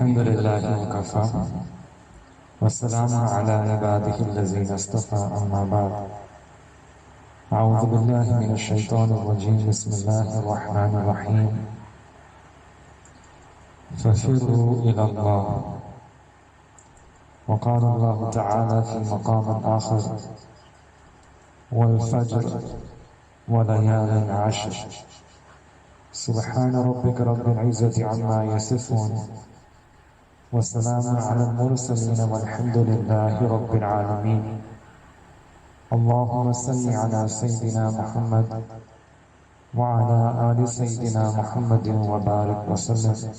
الحمد لله وكفى والسلام على عباده الذين اصطفى أما بعد أعوذ بالله من الشيطان الرجيم بسم الله الرحمن الرحيم ففروا إلى الله وقال الله تعالى في مقام آخر والفجر وليال عشر سبحان ربك رب العزة عما يصفون وسلام على المرسلين والحمد لله رب العالمين اللهم صل على سيدنا محمد وعلى آل سيدنا محمد وبارك وسلم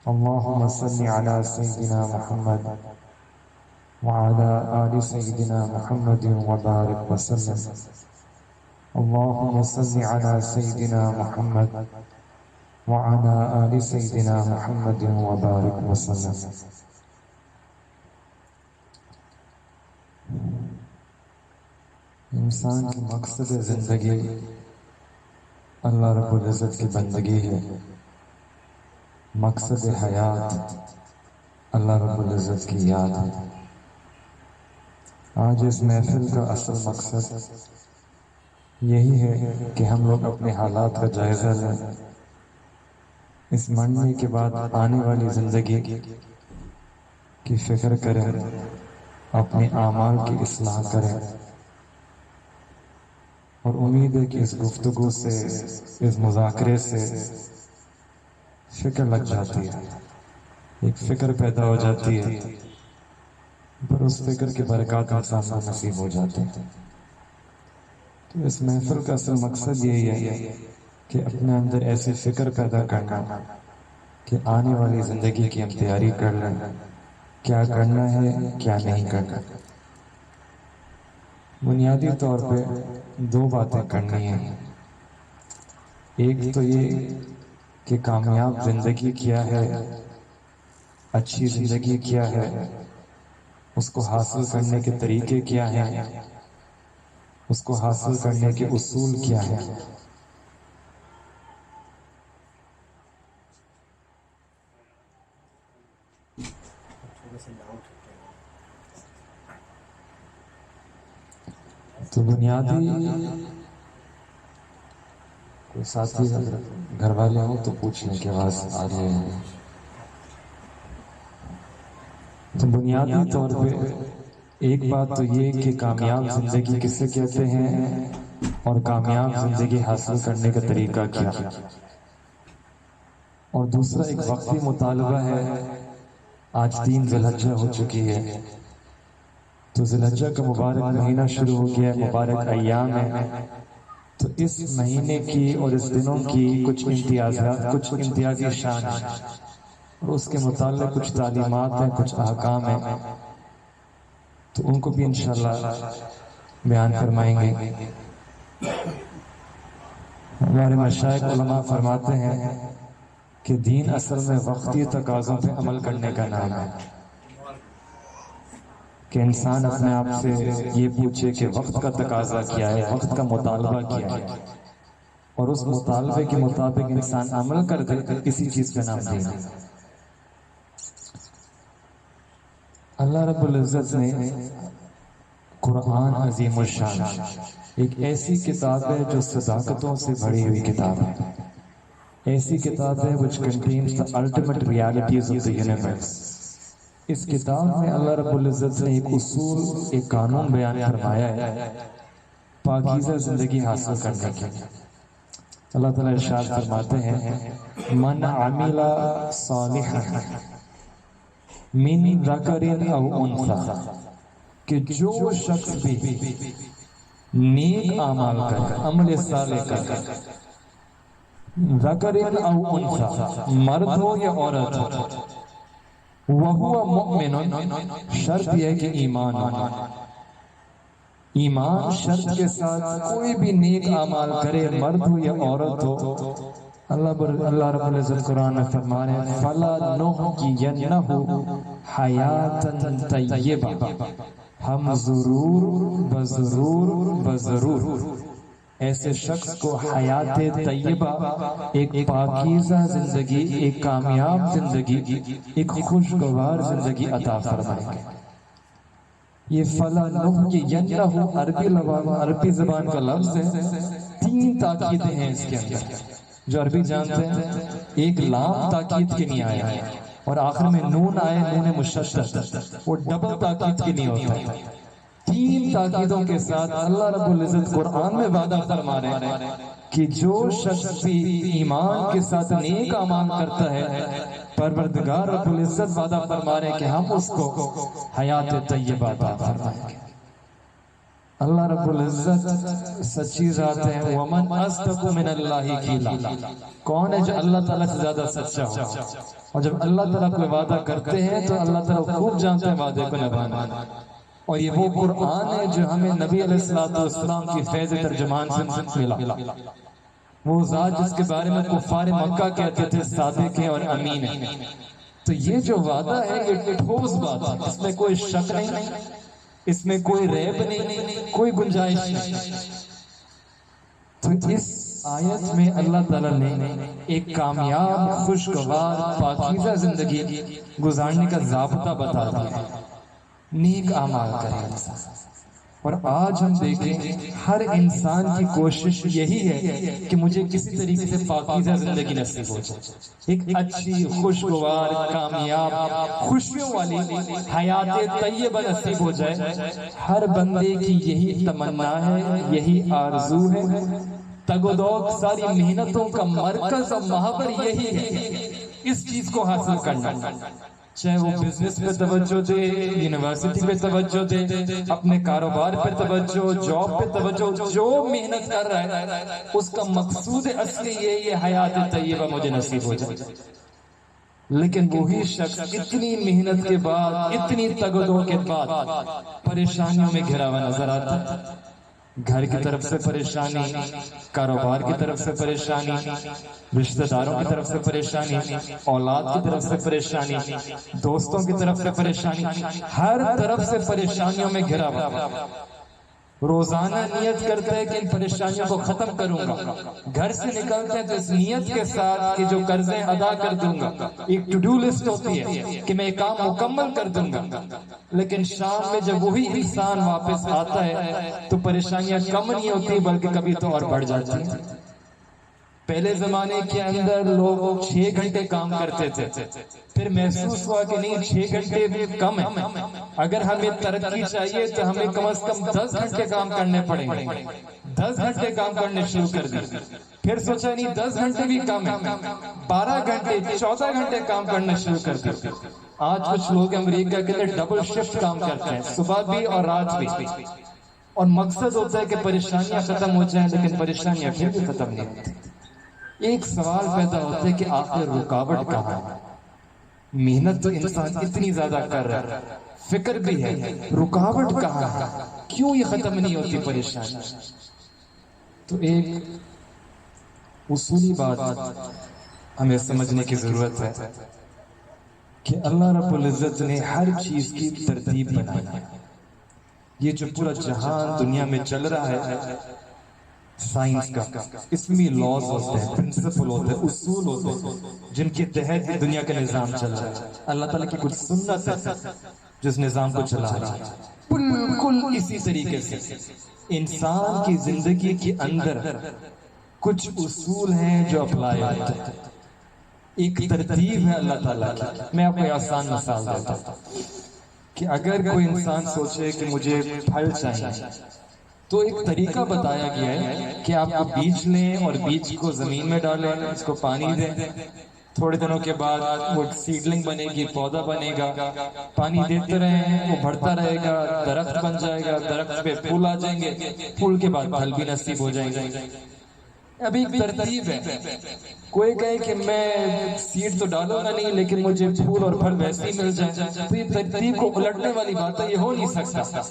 اللهم صل على سيدنا محمد وعلى آل سيدنا محمد وبارك وسلم اللهم صل على سيدنا محمد وعلى آل سيدنا محمد وبارك وسلم. انسان کی مقصد زندگی اللہ رب العزت کی بندگی ہے، مقصد حیات اللہ رب العزت کی یاد ہے۔ آج اس محفل کا اصل مقصد یہی ہے کہ ہم لوگ اپنے حالات کا جائزہ لیں، اس مرنے کے بعد آنے والی زندگی کی فکر کریں، اپنے اعمال کی اصلاح کریں، اور امید ہے کہ اس گفتگو سے، اس مذاکرے سے فکر لگ جاتی ہے، ایک فکر پیدا ہو جاتی ہے، پر اس فکر کی برکات انسان کو نصیب ہو جاتے ہیں۔ تو اس محفل کا اصل مقصد یہی ہے کہ اپنے اندر ایسی فکر پیدا کرنا کہ آنے والی زندگی کی ہم تیاری کر لیں، کیا کرنا ہے کیا نہیں کرنا۔ بنیادی طور پہ دو باتیں کرنی ہیں، ایک تو یہ کہ کامیاب زندگی کیا ہے، اچھی زندگی کیا ہے، اس کو حاصل کرنے کے طریقے کیا ہیں، اس کو حاصل کرنے کے اصول کیا ہیں۔ تو بنیادی کوئی ساتھی گھر والے ہوں تو پوچھنے کی آواز آ رہی ہے۔ تو بنیادی طور پہ ایک بات تو یہ کہ کامیاب زندگی کسے کہتے ہیں اور کامیاب زندگی حاصل کرنے کا طریقہ کیا، اور دوسرا ایک وقتی مطالبہ ہے۔ آج 3 ذی الحجہ ہو چکی ہے، تو ذی الحجہ کا مبارک مہینہ شروع ہو گیا ہے، مبارک ایام ہے۔ تو اس مہینے کی اور اس دنوں کی کچھ امتیازات، کچھ امتیازی شان ہیں، اور اس کے متعلق کچھ تعلیمات ہیں، کچھ احکام ہیں، تو ان کو بھی انشاءاللہ بیان فرمائیں گے۔ ہمارے مشائخ علماء فرماتے ہیں کہ دین اصل میں وقتی تقاضوں پہ عمل کرنے کا نام ہے، کہ انسان اپنے آپ سے یہ پوچھے کہ وقت کا تقاضا کیا ہے، وقت کا مطالبہ کیا ہے، اور اس مطالبے کے مطابق انسان عمل کر دے، اسی چیز کا نام دین ہے۔ اللہ رب العزت نے قرآن عظیم الشان ایک ایسی کتاب ہے جو صداقتوں سے بھری ہوئی کتاب ہے، ایسی کتاب ہے which contains the ultimate realities of the universe۔ اس کتاب میں اللہ رب العزت نے ایک اصول، ایک قانون بیان فرمایا ہے پاکیزہ زندگی حاصل کرنے کے۔ اللہ تعالیٰ ارشاد فرماتے ہیں من عمل صالحا من ذکر او انثی، کہ جو شخص بھی نیک اعمال کرے، عمل صالح کرے، ذکر او انثی، مرد ہو یا عورت ہو، وَهُوَ مُؤْمِنٌ، شرط یہ ہے کہ ایمان ہو، ایمان شرط کے ساتھ کوئی بھی نیک اعمال کرے، مرد ہو یا عورت ہو، اللہ رب العزت قرآن میں فرما رہے ہیں فَلَنُحْيِيَنَّهُ حَيَاتًا طَيِّبَةً، ہم ضرور بضرور ایسے شخص کو حیات طیبہ، ایک پاکیزہ زندگی، ایک کامیاب زندگی، ایک خوشگوار زندگی عطا فرمائیں گے۔ یہ فَلَنُحْيِيَنَّهُ عربی زبان کا لفظ ہے، 3 تاکیدیں ہیں اس کے اندر۔ جو عربی جانتے ہیں، ایک لام تاکید کے نہیں آیا ہے، اور آخر میں نون آئے، نون مشدد، وہ ڈبل تاکید کے نہیں ہوتا ہے۔ 3 تاکیدوں کے ساتھ اللہ رب العزت قرآن میں وعدہ فرما رہے ہیں کہ جو شخص بھی ایمان کے ساتھ نیک اعمال کرتا ہے، پروردگار رب العزت وعدہ فرما رہے ہیں کہ ہم اس کو حیات طیبہ عطا فرمائیں گے۔ اللہ رب العزت سچی ذات ہے، وَمَنْ أَصْدَقُ مِنَ اللَّهِ قِيلًا، کون ہے جو اللہ تعالیٰ سے زیادہ سچا ہو؟ اور جب اللہ تعالیٰ کوئی وعدہ کرتے ہیں تو اللہ تعالیٰ خوب جانتے ہیں وعدے کو نبھانا۔ اور یہ وہ قرآن ہے جو ہمیں نبی علیہ السلام کی فیض ترجمان سے ملا، وہ ذات جس کے بارے میں کفار مکہ کہتے تھے صادق ہے اور امین ہے۔ تو یہ جو وعدہ ہے یہ ٹھوس بات ہے، اس میں کوئی شک نہیں، اس میں کوئی ریب نہیں، کوئی گنجائش نہیں۔ تو اس آیت میں اللہ تعالیٰ نے ایک کامیاب، خوشگوار، پاکیزہ زندگی گزارنے کا ضابطہ بتا دیا، نیک اعمال کریں۔ اور آج ہم دیکھیں ہر انسان کی کوشش یہی ہے کہ مجھے کسی طریقے سے پاکیزہ زندگی نصیب ہو جائے، ایک اچھی، خوشگوار، کامیاب، خوشیوں والی حیات طیبہ نصیب ہو جائے۔ ہر بندے کی یہی تمنا ہے، یہی آرزو ہے، تگ و دوگ ساری محنتوں کا مرکز اور محور یہی ہے، اس چیز کو حاصل کرنا۔ چاہے وہ بزنس پہ توجہ دے، یونیورسٹی پہ توجہ دے، اپنے کاروبار پہ توجہ، جاب پہ توجہ، جو محنت کر رہا ہے اس کا مقصود اصلی یہ حیات طیبہ مجھے نصیب ہو جائے۔ لیکن وہی شخص اتنی محنت کے بعد، اتنی تگ و دو کے بعد پریشانیوں میں گھرا ہوا نظر آتا ہے۔ گھر کی طرف سے پریشانی، کاروبار کی طرف سے پریشانی، رشتہ داروں کی طرف سے پریشانی، اولاد کی طرف سے پریشانی، دوستوں کی طرف سے پریشانی، ہر طرف سے پریشانیوں میں گھرا ہوا۔ روزانہ نیت کرتے ہیں کہ ان پریشانیوں کو ختم کروں گا، گھر سے نکلتے ہیں تو اس نیت کے ساتھ کہ جو قرضیں ادا کر دوں گا، ایک ٹو ڈو لسٹ ہوتی ہے کہ میں کام مکمل کر دوں گا۔ لیکن شام میں جب وہی انسان واپس آتا ہے تو پریشانیاں کم نہیں ہوتی بلکہ کبھی تو اور بڑھ جاتی ہیں۔ پہلے زمانے کے اندر لوگ 6 گھنٹے کام کرتے تھے، پھر محسوس ہوا کہ نہیں 6 گھنٹے بھی کم ہے، اگر ہمیں ترقی چاہیے تو ہمیں کم از کم 10 گھنٹے کام کرنے پڑیں گے۔ 10 گھنٹے کام کرنے شروع کر دیے، پھر سوچا نہیں 10 گھنٹے بھی کم ہے، 12 گھنٹے 14 گھنٹے کام کرنا شروع کر دیے۔ آج کچھ لوگ امریکہ کے اندر ڈبل شفٹ کام کرتے ہیں، صبح بھی اور رات بھی، اور مقصد ہوتا ہے کہ پریشانیاں ختم ہو جائیں، لیکن پریشانیاں پھر بھی ختم نہیں ہوتی۔ ایک سوال پیدا ہوتا ہے کہ آخر رکاوٹ کہاں ہے؟ محنت تو انسان اتنی زیادہ کر رہا ہے، فکر بھی ہے، رکاوٹ کہاں ہے؟ کیوں یہ ختم نہیں ہوتی پریشانی؟ تو ایک اصولی بات ہمیں سمجھنے کی ضرورت ہے کہ اللہ رب العزت نے ہر چیز کی ترتیب بنائی ہے۔ یہ جو پورا جہان دنیا میں چل رہا ہے سائنس کا، اس میں لاز ہوتے ہیں، پرنسپل ہوتے ہیں، اصول ہوتے ہیں جن کے تحت دنیا کا نظام چل رہا ہے۔ اللہ تعالیٰ کی کچھ سنت ہے جس نظام کو چلا رہا ہے۔ بالکل اسی طریقے سے انسان کی زندگی کے اندر کچھ اصول ہیں جو اپلائی ہوتے ہیں، ایک ترتیب ہے اللہ تعالیٰ کی۔ میں آپ کو آسان مثال دیتا ہوں کہ اگر کوئی انسان سوچے کہ مجھے پھل چاہیے تو ایک طریقہ بتایا گیا ہے کہ آپ بیج لیں اور بیج کو زمین میں ڈالیں، اس کو پانی دیں، تھوڑے دنوں کے بعد وہ سیڈلنگ بنے گی، پودا بنے گا، پانی دیتے رہیں، وہ بڑھتا رہے گا، درخت بن جائے گا، درخت پہ پھول آ جائیں گے، پھول کے بعد پھل بھی نصیب ہو جائیں گے۔ ابھی ایک ترتیب ہے، کوئی کہے کہ میں سیڈ تو ڈالوں گا نہیں لیکن مجھے پھول اور پھل ویسے ہی مل جائیں، تو یہ ترتیب کو الٹنے والی بات ہے، یہ ہو نہیں سکتا۔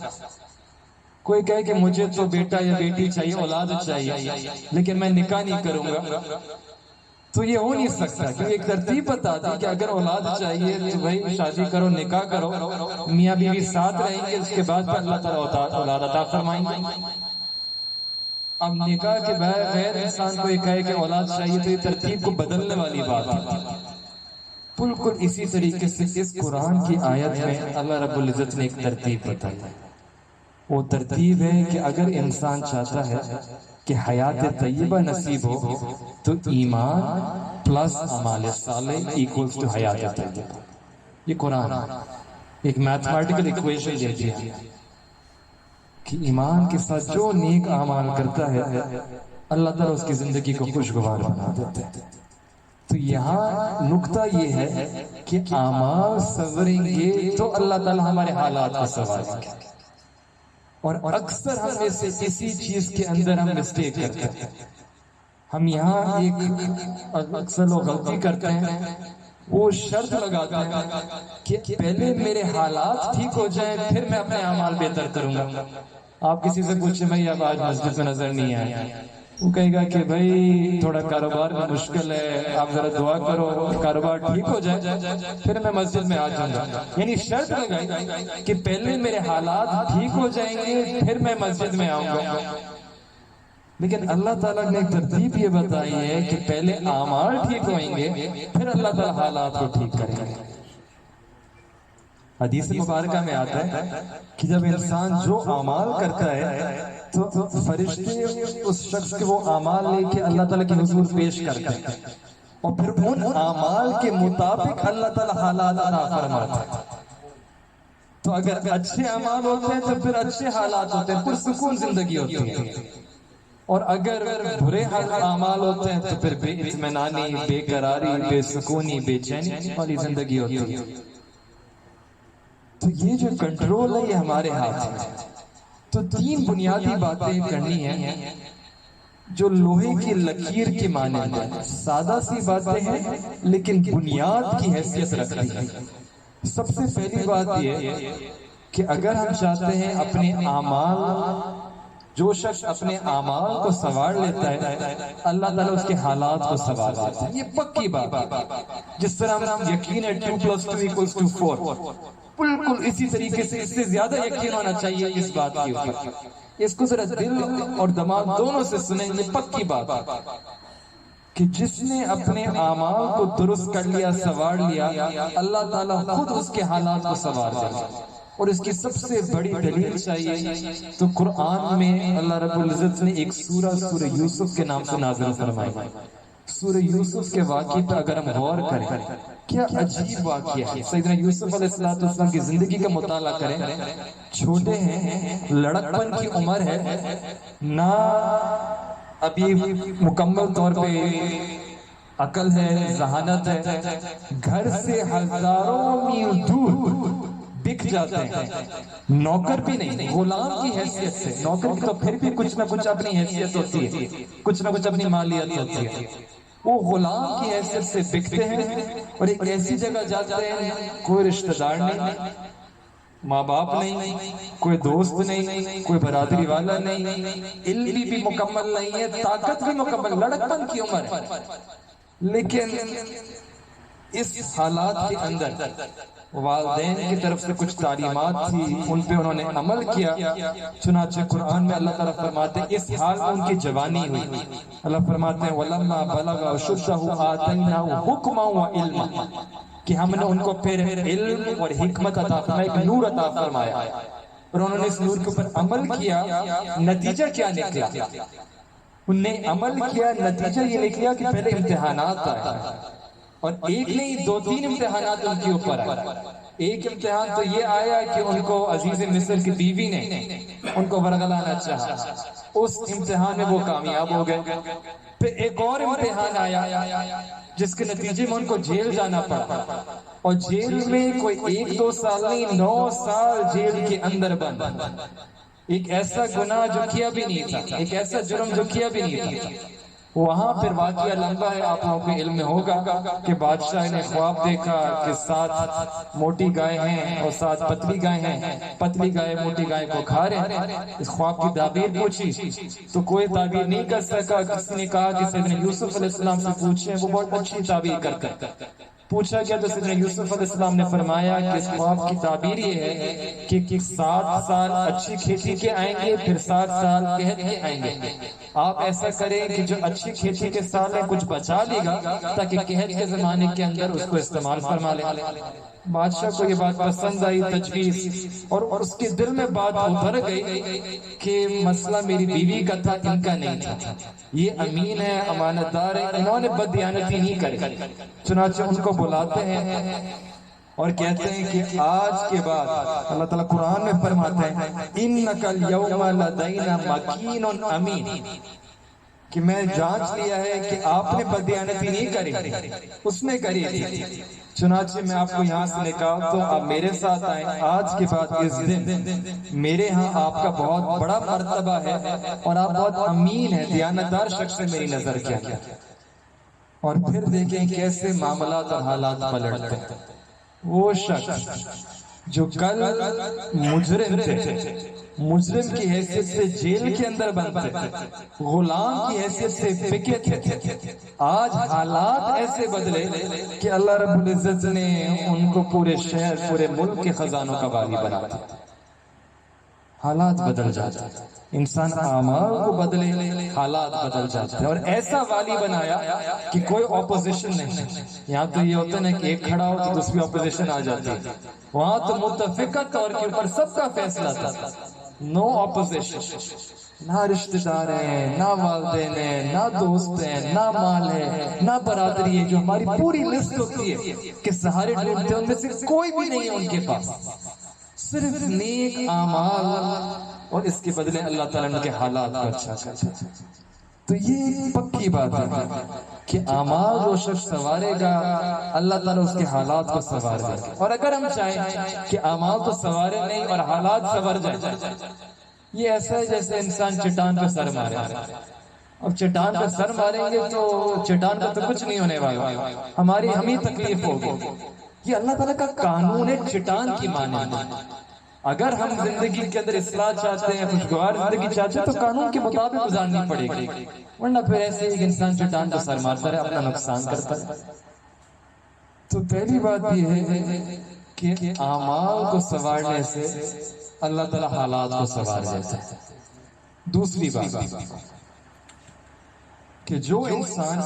کوئی کہے کہ مجھے تو بیٹا یا بیٹی چاہیے، اولاد چاہیے، لیکن میں نکاح نہیں کروں گا، تو یہ ہو نہیں سکتا، کیونکہ ایک ترتیب بتاتی کہ اگر اولاد چاہیے تو بھائی شادی کرو، نکاح کرو، میاں بیوی ساتھ رہیں گے، اس کے بعد اللہ تعالیٰ اولاد عطا فرمائیں گے۔ اب نکاح کے بغیر انسان کو یہ کہے کہ اولاد چاہیے تو یہ ترتیب کو بدلنے والی بات ہے۔ بالکل اسی طریقے سے اس قرآن کی آیت میں اللہ رب العزت نے ایک ترتیب بتائی۔ وہ ترتیب ہے کہ اگر انسان چاہتا ہے کہ حیات طیبہ نصیب ہو تو ایمان پلس اعمال صالح ایکولز ٹو حیات طیبہ۔ یہ قرآن ایک میتھمیٹیکل ایکویشن دے دیا کہ ایمان کے ساتھ جو نیک اعمال کرتا ہے اللہ تعالیٰ اس کی زندگی کو خوشگوار بنا دیتا ہے۔ تو یہاں نکتہ یہ ہے کہ اعمال سنوریں گے تو اللہ تعالیٰ ہمارے حالات کو سنواریں گے، اور اکثر ہم میں سے اسی چیز کے اندر ہم مسٹیک کرتے ہیں۔ ہم یہاں ایک اکثر لوگ غلطی کرتے ہیں، وہ شرط لگاتے ہیں کہ پہلے میرے حالات ٹھیک ہو جائیں پھر میں اپنے اعمال بہتر کروں گا۔ آپ کسی سے پوچھیں بھائی آپ آج مسجد میں نظر نہیں آئے، وہ کہے گا کہ بھائی تھوڑا کاروبار میں مشکل ہے، آپ ذرا دعا کرو کاروبار ٹھیک ہو جائے پھر میں مسجد میں آ جاؤں گا۔ یعنی شرط لگائی کہ پہلے میرے حالات ٹھیک ہو جائیں گے پھر میں مسجد میں آؤں گا۔ لیکن اللہ تعالیٰ نے ترتیب یہ بتائی ہے کہ پہلے اعمال ٹھیک ہوئیں گے پھر اللہ تعالیٰ حالات کو ٹھیک کریں گے۔ حدیث مبارکہ میں آتا ہے کہ جب انسان جو اعمال کرتا ہے تو فرشتے اس شخص کے وہ اعمال لے کے اللہ تعالیٰ کے حضور پیش کرتے ہیں، اور پھر ان اعمال کے مطابق اللہ تعالیٰ حالات عطا فرماتا ہے۔ تو اگر اچھے اعمال ہوتے ہیں تو پھر اچھے حالات ہوتے ہیں، پرسکون زندگی ہوتی ہے، اور اگر برے اعمال ہوتے ہیں تو پھر بے اطمینانی، بے قراری، بے سکونی، بے چینی والی زندگی ہوتی ہے۔ تو یہ جو کنٹرول ہے یہ ہمارے ہاتھ میں۔ تو تین بنیادی باتیں کرنی ہیں جو لوہے کی لکیر کی مانند ہیں، سادہ سی باتیں ہیں لیکن بنیاد کی حیثیت رکھتی ہیں۔ سب سے پہلی بات یہ کہ اگر ہم چاہتے ہیں اپنے اعمال، جو شخص اپنے اعمال کو سنوار لیتا ہے اللہ تعالیٰ اس کے حالات کو سنوار لیتا ہے۔ یہ پکی بات ہے، جس طرح ہم یقین ہے 2+2=4، بالکل اسی طریقے سے اس سے زیادہ یقین ہونا چاہیے اس بات کے اوپر۔ اس کو ذرا دل اور دماغ دونوں سے سنیں، یہ پکی بات ہے کہ جس نے اپنے اعمال کو درست کر لیا، سنوار لیا، اللہ تعالیٰ خود اس کے حالات کو سنوار دے گا۔ اور اس کی سب سے بڑی دلیل چاہیے تو قرآن میں اللہ رب العزت نے ایک سورہ یوسف کے نام سے نازل فرمائی۔ سورہ یوسف کے واقعے پر اگر ہم غور کریں، کیا عجیب واقعہ ہے۔ سیدنا یوسف علیہ السلام کی زندگی کا مطالعہ کریں، چھوٹے ہیں، لڑکپن کی عمر ہے، نہ ابھی مکمل طور پہ عقل ہے، ذہانت ہے، گھر سے ہزاروں میل دور بک جاتے ہیں، نوکر بھی نہیں، غلام کی حیثیت سے۔ نوکر کی تو پھر بھی کچھ نہ کچھ اپنی حیثیت ہوتی ہے، کچھ نہ کچھ اپنی مالیت ہوتی ہے۔ وہ غلام کی حیثیت سے بکتے ہیں اور ایک ایسی جگہ جاتے ہیں، کوئی رشتہ دار نہیں، ماں باپ نہیں، کوئی دوست نہیں، کوئی برادری والا نہیں، علم بھی مکمل نہیں ہے، طاقت بھی مکمل، لڑکپن کی عمر ہے۔ لیکن اس حالات کے اندر والدین کی طرف سے کچھ تعلیمات تھی، ان پہ انہوں نے عمل کیا۔ چنانچہ قرآن میں اللہ تعالیٰ فرماتے ہیں اس حال میں ان کی جوانی ہوئی۔ اللہ فرماتے ہیں وَلَمَّا بَلَغَ أَشُدَّهُ آتَيْنَاهُ حُکْمًا وَعِلْمًا، کہ ہم نے ان کو پھر علم اور حکمت عطا فرمایا، ایک نور عطا فرمایا، اور انہوں نے اس نور کے اوپر عمل کیا۔ نتیجہ کیا نکلا؟ انہوں نے عمل کیا، نتیجہ یہ نکلا کہ پہلے امتحانات آئے، اور ایک نہیں 2-3 امتحانات ان کے اوپر آئے۔ ایک امتحان تو یہ آیا کہ ان کو عزیز مصر کی بیوی نے ان کو ورغلانا چاہا، اس امتحان میں وہ کامیاب ہو گئے۔ پھر ایک اور امتحان آیا جس کے نتیجے میں ان کو جیل جانا پڑا، اور جیل میں کوئی 1-2 سال نہیں، 9 سال جیل کے اندر بند، ایک ایسا گناہ جو کیا بھی نہیں تھا، ایک ایسا جرم جو کیا بھی نہیں تھا۔ وہاں پھر واقعہ لمبا ہے، آپ لوگوں کے علم میں ہوگا کہ بادشاہ نے خواب دیکھا کہ 7 موٹی گائے ہیں اور 7 پتلی گائے ہیں، پتلی گائے موٹی گائے کو کھا رہے ہیں۔ اس خواب کی تعبیر پوچھی تو کوئی تعبیر نہیں کر سکا، کسی نے کہا کہ سیدنا یوسف علیہ السلام سے پوچھیں، وہ بہت اچھی تعبیر کرتے ہیں۔ پوچھا گیا تو سیدنا یوسف علیہ السلام نے فرمایا کہ اس خواب کی تعبیر یہ ہے کہ 7 سال اچھی کھیتی کے آئیں گے، پھر 7 سال قحط کے آئیں گے. آپ ایسا کریں کہ جو اچھی کھیتی کے سال ہے کچھ بچا لے گا تاکہ قحط کے زمانے کے اندر اس کو استعمال فرما لے. بادشاہ کو یہ بات پسند آئی تجویز، اور اس کے دل میں بات اتر گئی کہ مسئلہ میری بیوی کا تھا، ان کا نہیں تھا. یہ امین ہے، امانت دار ہے، انہوں نے بددیانتی نہیں کری. چنانچہ ان کو بلاتے ہیں اور کہتے ہیں کہ آج کے بعد اللہ تعالیٰ قرآن میں فرماتے ہیں اِنَّكَ الْيَوْمَ لَدَيْنَا مَكِينٌ أَمِينٌ، کہ میں جانچ لیا ہے کہ آپ نے بددیانتی نہیں کری، اس نے کری تھی. چنانچہ میں آپ کو یہاں سے نکالتا ہوں، آپ میرے ساتھ آئیں. آج کے بعد اس دن میرے ہاں آپ کا بہت بڑا مرتبہ ہے اور آپ بہت امین ہیں، دیانتدار شخص سے میری نظر کیا. اور پھر دیکھیں کیسے معاملات اور حالات پلٹتے ہیں. وہ شخص جو کل مجرم تھے، مجرم کی حیثیت سے جیل کے اندر بند تھے، غلام کی حیثیت سے بکے تھے، آج حالات ایسے بدلے کہ اللہ رب العزت نے ان کو پورے شہر، پورے ملک کے خزانوں کا والی بنا دیا. حالات بدل جاتے ہیں، انسان اعمال کو بدلے حالات بدل جاتے ہیں. اور ایسا والی بنایا کہ کوئی اپوزیشن نہیں. یہاں تو یہ ہوتا ہے نا کہ ایک کھڑا ہو تو دوسری اپوزیشن آ جاتی ہے، وہاں تو متفقہ طور کے اوپر سب کا فیصلہ تھا. نو اپوزیشن، نہ رشتہ دار ہیں، نہ والدین ہیں، نہ دوست ہیں، نہ مال ہے، نہ برادری ہے. جو ہماری پوری لسٹ ہوتی ہے کہ سہارے ڈھونڈتے ہیں، ان میں سے کوئی بھی نہیں ہے ان کے پاس، صرف نیک اعمال. اور اس کے بدلے اللہ تعالیٰ نے کے حالات کو اچھا کرتا ہے. تو یہ پکی بات ہے کہ اعمال جو شخص سنوارے گا اللہ تعالیٰ اس کے حالات کو سنوار دے گا. اور اگر ہم چاہیں کہ اعمال تو سنوارے نہیں اور حالات سنور جائیں، یہ ایسا ہے جیسے انسان چٹان پہ سر مارے. اب چٹان پہ سر ماریں گے تو چٹان پہ تو کچھ نہیں ہونے والا، ہم ہی تکلیف ہوگی. یہ اللہ تعالیٰ کا قانون ہے چٹان کی مانند. اگر ہم زندگی کے اندر اصلاح چاہتے ہیں، خوشگوار زندگی چاہتے ہیں، تو قانون کے مطابق گزارنی پڑے گی، ورنہ پھر ایسے ایک انسان چٹان پہ سر مارتا ہے، اپنا نقصان کرتا ہے. تو پہلی بات یہ ہے کہ اعمال کو سنوارنے سے اللہ تعالیٰ حالات کو سنوار دیتا ہے. دوسری بات کہ جو انسان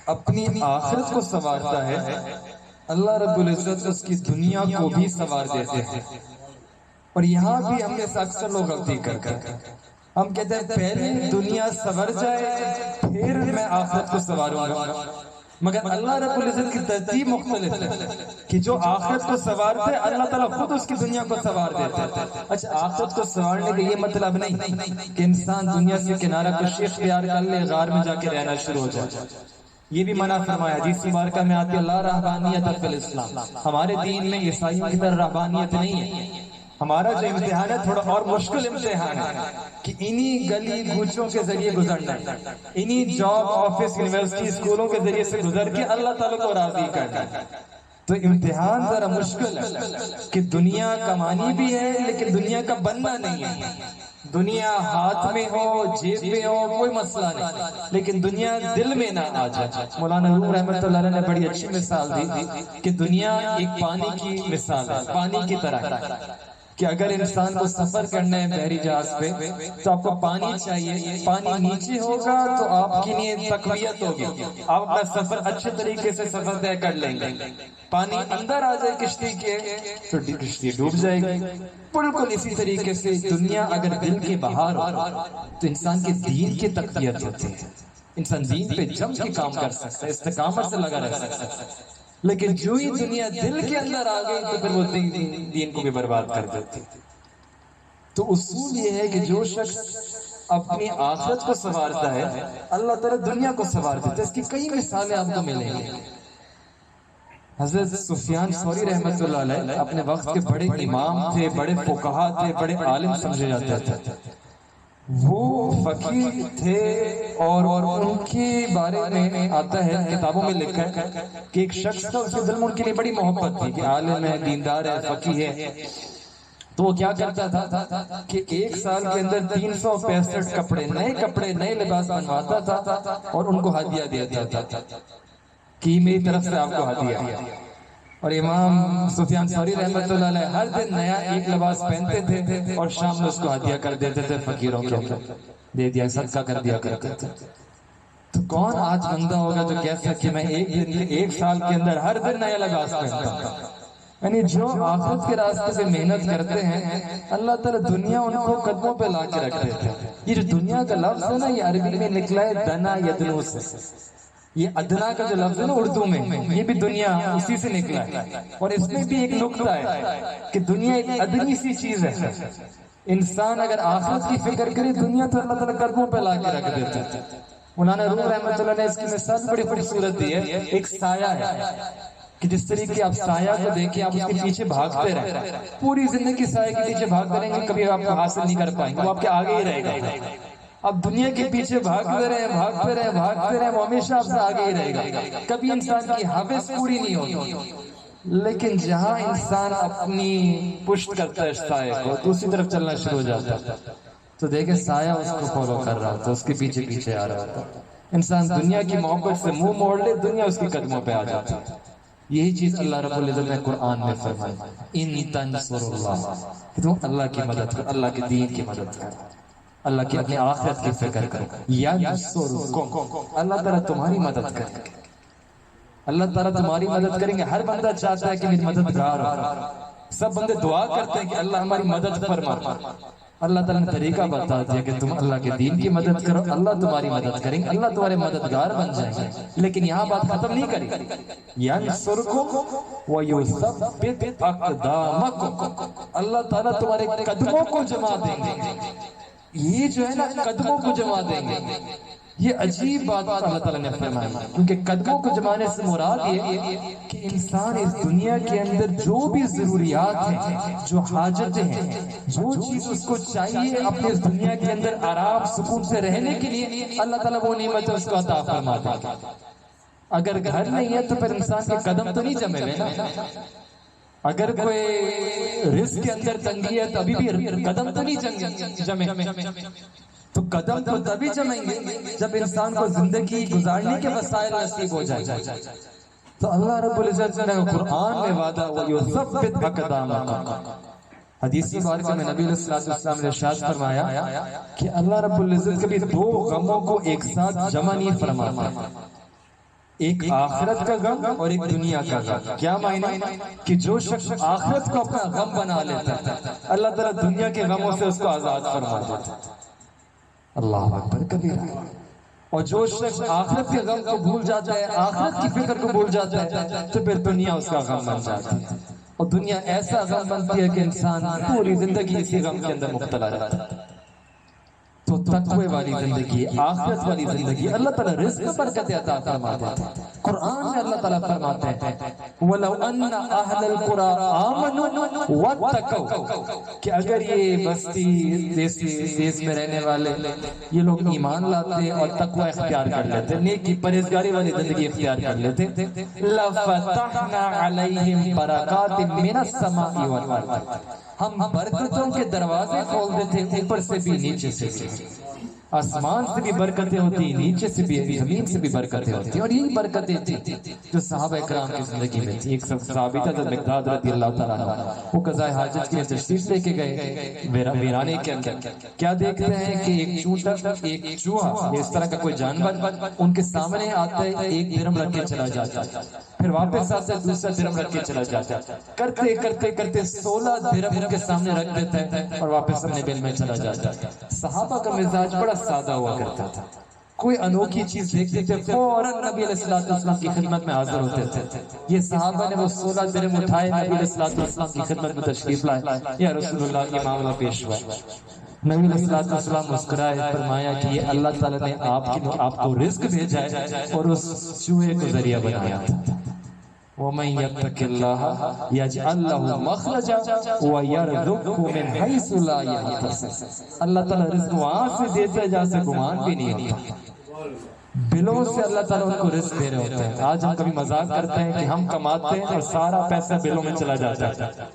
اپنی آخرت کو سنوارتا ہے اللہ رب العزت اس کی دنیا کو بھی سنوار دیتے ہیں. اور یہاں بھی ہم میں سے اکثر لوگ غلطی کرتے ہیں. ہم کہتے ہیں پہلے دنیا سنور جائے پھر میں آخرت کو سنواروں گا، مگر اللہ رب العزت کی ترتیب مختلف ہے کہ جو آخرت کو سنوارتے اللہ تعالیٰ خود اس کی دنیا کو سنوار دیتے ہیں. اچھا، آخرت کو سنوارنے کا یہ مطلب نہیں کہ انسان دنیا سے کنارہ کشی اختیار کر لے، غار میں جا کے رہنا شروع ہو جائے. یہ بھی منع فرمایا. حدیث مبارکہ میں آتی ہے لا رہبانیت فی الاسلام، ہمارے دین میں عیسائیوں کی طرح رہبانیت نہیں ہے. ہمارا جو امتحان ہے تھوڑا اور مشکل امتحان ہے کہ انہی گلی گوچوں کے ذریعے گزرنا ہے، انہی جاب، آفس، یونیورسٹی، اسکولوں کے ذریعے سے گزر کے اللہ تعالیٰ کو راضی کرنا ہے. تو امتحان ذرا مشکل ہے کہ دنیا کمانی بھی ہے لیکن دنیا کا بننا نہیں ہے. دنیا ہاتھ میں ہو، جیب میں ہو، کوئی مسئلہ نہیں، لیکن دنیا دل میں نہ آ جائے. مولانا روم رحمۃ اللہ علیہ نے بڑی اچھی مثال دی کہ دنیا ایک پانی کی مثال ہے، پانی کی طرح کہ اگر انسان کو سفر کرنا ہے بحری جہاز پہ تو آپ کو پانی چاہیے. پانی نیچے ہوگا تو آپ کی لیے تقویت ہوگی، آپ اپنا سفر اچھے طریقے سے سفر طے کر لیں گے. پانی اندر آ جائے کشتی کے تو کشتی ڈوب جائے گی. بالکل اسی طریقے سے دنیا اگر دل کے باہر ہو تو انسان کے دین کی تقویت ہوتی ہے، انسان دین پہ جم کے کام کر سکتا ہے، استقامت سے لگا رہ سکتا ہے. لیکن جو ہی دنیا دل کے اندر آ گئی تو پھر وہ دین کو بھی برباد کر دیتی. تو اصول یہ ہے کہ جو شخص اپنی آخرت کو سنوارتا ہے اللہ تعالیٰ دنیا کو سنوار دیتا ہے. اس کی کئی مثالیں آپ کو ملیں گی. حضرت سفیان ثوری رحمۃ اللہ علیہ اپنے وقت کے بڑے امام تھے، بڑے فقہا تھے، بڑے عالم سمجھے جاتے تھے. وہ فقیہ تھے اور ان کے بارے میں آتا ہے، کتابوں میں لکھا ہے کہ ایک شخص تھا، اس کے دل میں ان کے لیے بڑی محبت تھی کہ عالم ہے، دیندار ہے، فقیہ ہے. تو وہ کیا کرتا تھا کہ ایک سال کے اندر 365 کپڑے، نئے لباس بنواتا تھا اور ان کو ہدیہ دیتا تھا. کہ میری طرف سے آپ کو ہدیہ ہے۔ اور امام سفیان ثوری رحمۃ اللہ علیہ ہر دن نیا ایک لباس پہنتے تھے اور شام میں اس کو ہدیہ کر دیتے تھے، فقیروں کے دے دیا، صدقہ کر دیا کرتے تھے۔ تو کون آج بندہ ہوگا جو کہہ سکے میں ایک سال کے اندر ہر دن نیا لباس پہنتا ہوں؟ یعنی جو آخرت کے راستے سے محنت کرتے ہیں اللہ تعالیٰ دنیا ان کو قدموں پہ لا کے رکھ دیتے ہیں۔ یہ جو دنیا کا لفظ ہے نا، یہ عربی میں نکلا ہے دنا یدنو سے۔ یہ ادنا کا جو لفظ ہے نا اردو میں، یہ بھی دنیا اسی سے نکلا ہے۔ اور اس میں بھی ایک نقطہ ہے کہ دنیا ایک ادنی سی چیز ہے۔ انسان اگر آخرت کی فکر کرے دنیا تو اللہ تعالیٰ قدموں پہ لا کے رکھ دیتا ہے۔ مولانا روم رحمۃ اللہ نے اس کی مثال بڑی خوبصورت دی ہے۔ ایک سایہ ہے کہ جس طریقے آپ سایہ کو دیکھیں، آپ اس کے پیچھے بھاگتے رہیں، پوری زندگی سایہ کے پیچھے بھاگتے رہیں گے، کبھی آپ کو حاصل نہیں کر پائیں گے، وہ آپ کے آگے ہی رہے گا۔ اب دنیا کے پیچھے بھاگتے رہے، وہ ہمیشہ آپ سے آگے ہی رہے گا، کبھی انسان کی حوث پوری نہیں ہوگی۔ لیکن جہاں انسان اپنی پشت کرتا ہے سایہ کو، دوسری طرف چلنا شروع ہو جاتا ہے، تو دیکھیں سایہ اس کو فالو کر رہا تھا، اس کے پیچھے پیچھے آ رہا تھا۔ انسان دنیا کی محبت سے منہ موڑ لے، دنیا اس کے قدموں پہ آ جاتی ہے۔ یہی چیز اللہ رب العزت نے قرآن میں فرمائی، ان تنصروا اللہ، کہ تم اللہ کی مدد کر، اللہ کے دین کی مدد کر، اللہ کی اپنی آخرت کی فکر کرو، ینصرکم، اللہ تعالیٰ تمہاری مدد کریں گے، اللہ تعالیٰ تمہاری مدد کریں گے۔ ہر بندہ چاہتا ہے کہ میری مددگار ہو، سب بندے دعا کرتے ہیں کہ اللہ ہماری مدد فرما۔ اللہ تعالیٰ نے طریقہ بتا دیا کہ تم اللہ کے دین کی مدد کرو، اللہ تمہاری مدد کریں گے، اللہ تمہارے مددگار بن جائیں گے۔ لیکن یہاں بات ختم نہیں کری، ینصرکم ویثبت اقدامکم، اللہ تعالیٰ تمہارے قدموں کو جما دیں گے۔ یہ جو ہے نا قدموں کو جما دیں گے، یہ عجیب بات اللہ تعالیٰ نے فرمائی، کیونکہ قدموں کو جمانے سے مراد یہ کہ انسان اس دنیا کے اندر جو بھی ضروریات ہیں، جو حاجتیں ہیں، جو چیز اس کو چاہیے اپنے اس دنیا کے اندر آرام سکون سے رہنے کے لیے، اللہ تعالیٰ وہ نعمتیں اس کو عطا فرماتا ہے۔ اگر گھر نہیں ہے تو پھر انسان کے قدم تو نہیں جمے ہوئے نا، اگر کوئی رزق کے اندر تنگی ہے تو ابھی بھی قدم تو نہیں جمے، تو قدم تو تبھی جمیں گے جب انسان کو زندگی گزارنے کے وسائل نصیب ہو جائے۔ تو اللہ رب العزت نے قرآن میں وعدہ وَيُثَبِّتْ أَقْدَامَكُمْ، حدیث مبارکہ میں نبی علیہ السلام نے ارشاد فرمایا کہ اللہ رب العزت کبھی دو غموں کو ایک ساتھ جمع نہیں فرماتا، ایک آخرت کا غم اور ایک دنیا کا غم۔ کیا معنی؟ کہ جو شخص آخرت کو اپنا غم بنا لیتا ہے اللہ تعالیٰ دنیا کے غموں سے اس کو آزاد فرما دیتا ہے۔ اللہ اکبر کبیرہ۔ اور جو شخص آخرت کے غم کو بھول جاتا ہے، آخرت کی فکر کو بھول جاتا ہے، تو پھر دنیا اس کا غم بن جاتی ہے، اور دنیا ایسا غم بنتی ہے کہ انسان پوری زندگی اسی غم کے اندر مبتلا رہتا ہے۔ تو تقوی والی زندگی، آخرت والی زندگی، اللہ تعالیٰ رزق میں برکت عطا فرماتے ہیں۔ قرآن میں اللہ تعالیٰ فرماتے ہیں وَلَوْ أَنَّ أَهْلَ الْقُرَىٰ آمَنُوا وَاتَّقَوْا، کہ اگر یہ بستی دیس میں رہنے والے یہ لوگ ایمان لاتے اور تقوی اختیار کر لیتے، نیکی پرہیزگاری والی زندگی اختیار کر لیتے، لَفَتَحْنَا عَلَيْهِمْ بَرَكَاتٍ مِّنَ السَّمَاءِ وَالْأَرْضِ، ہم برکتوں کے دروازے کھول دیتے، اوپر سے بھی نیچے سے بھی، آسمان سے بھی برکتیں ہوتی، نیچے سے بھی، زمین سے بھی برکتیں ہوتی، اور یہی برکتیں تھی جو صحابہ اکرام کی زندگی میں تھی۔ ایک صحابی تھا حضرت مقداد رضی اللہ تعالیٰ عنہ، وہ قضاء حاجت کے لیے تشریف لے کے گئے ویرانے کے اندر، کیا دیکھتے ہیں کہ ایک چوہا، اس طرح کا کوئی جانور ان کے سامنے آتا ہے، ایک درہم رکھ کے چلا جاتا ہے، پھر واپس آتا ہے دوسرا درہم رکھ کے چلا جاتا ہے، کرتے کرتے کرتے 16 درہم ان کے سامنے رکھ دیتا ہے اور واپس اپنے بل میں چلا جاتا ہے۔ صحابہ کا مزاج بڑا سادہ ہوا کرتا تھا، کوئی انوکھی چیز دیکھتے تھے فوراً نبی علیہ السلام کی خدمت میں حاضر ہوتے تھے۔ یہ صحابہ نے وہ 16 درہم اٹھائے، نبی علیہ السلام کی خدمت میں تشریف لائے، یا رسول اللہ کے معاملہ پیش ہوا۔ نبی علیہ السلام مسکرائے، فرمایا کہ یہ اللہ تعالیٰ نے آپ کو رزق بھیجا ہے اور اس چوہے کو ذریعہ بنایا تھا۔ وَمَن يَتَّقِ اللَّهَ يَجْعَل لَّهُ مَخْرَجًا وَيَرْزُقْهُ مِنْ حَيْثُ لَا يَحْتَسِبُ، اللہ تعالیٰ رزق وہاں سے دیتا ہے جہاں سے گمان بھی نہیں ہوتا، بلوں سے اللہ تعالیٰ ان کو رزق دے رہے ہوتے ہیں۔ آج ہم کبھی مذاق کرتے ہیں کہ ہم کماتے ہیں اور سارا پیسہ بلوں میں چلا جاتا ہے،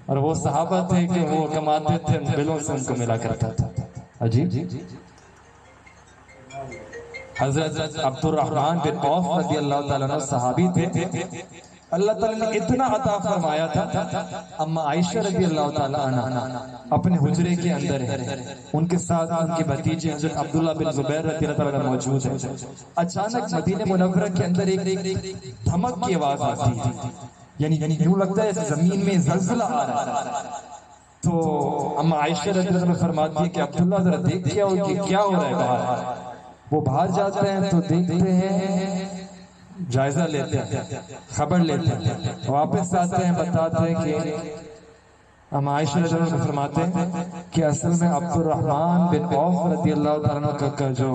اور وہ صحابہ تھے کہ وہ کماتے تھے، بلوں سے ان کو ملا کرتا تھا۔ عجیب۔ حضرت عبد الرحمن بن عوف رضی اللہ تعالیٰ عنہ صحابی تھے، اللہ تعالیٰ نے اتنا عطا فرمایا تھا، اما عائشہ رضی اللہ تعالیٰ عنہ اپنے حجرے کے اندر ہے، ان کے ساتھ ان کے بھتیجے حضرت عبداللہ بن زبیر رضی اللہ تعالیٰ عنہ موجود ہے۔ اچانک مدینہ منورہ کے اندر ایک دھمک کی آواز آتی ہے، یعنی یوں لگتا ہے زمین میں زلزلہ آ رہا ہے۔ تو اما عائشہ رضی اللہ عنہ فرماتی ہے کہ عبداللہ ذرا دیکھ کیا ہو کہ کیا ہو رہا ہے باہر۔ وہ باہر جاتے ہیں تو دیکھتے ہیں، جائزہ لیتے ہیں، خبر لیتے ہیں، واپس آتے ہیں، بتاتے ہیں کہ ہم عائشہ رضی اللہ عنہ فرماتے ہیں کہ اصل میں عبد الرحمن بن عوف رضی اللہ عنہ کا جو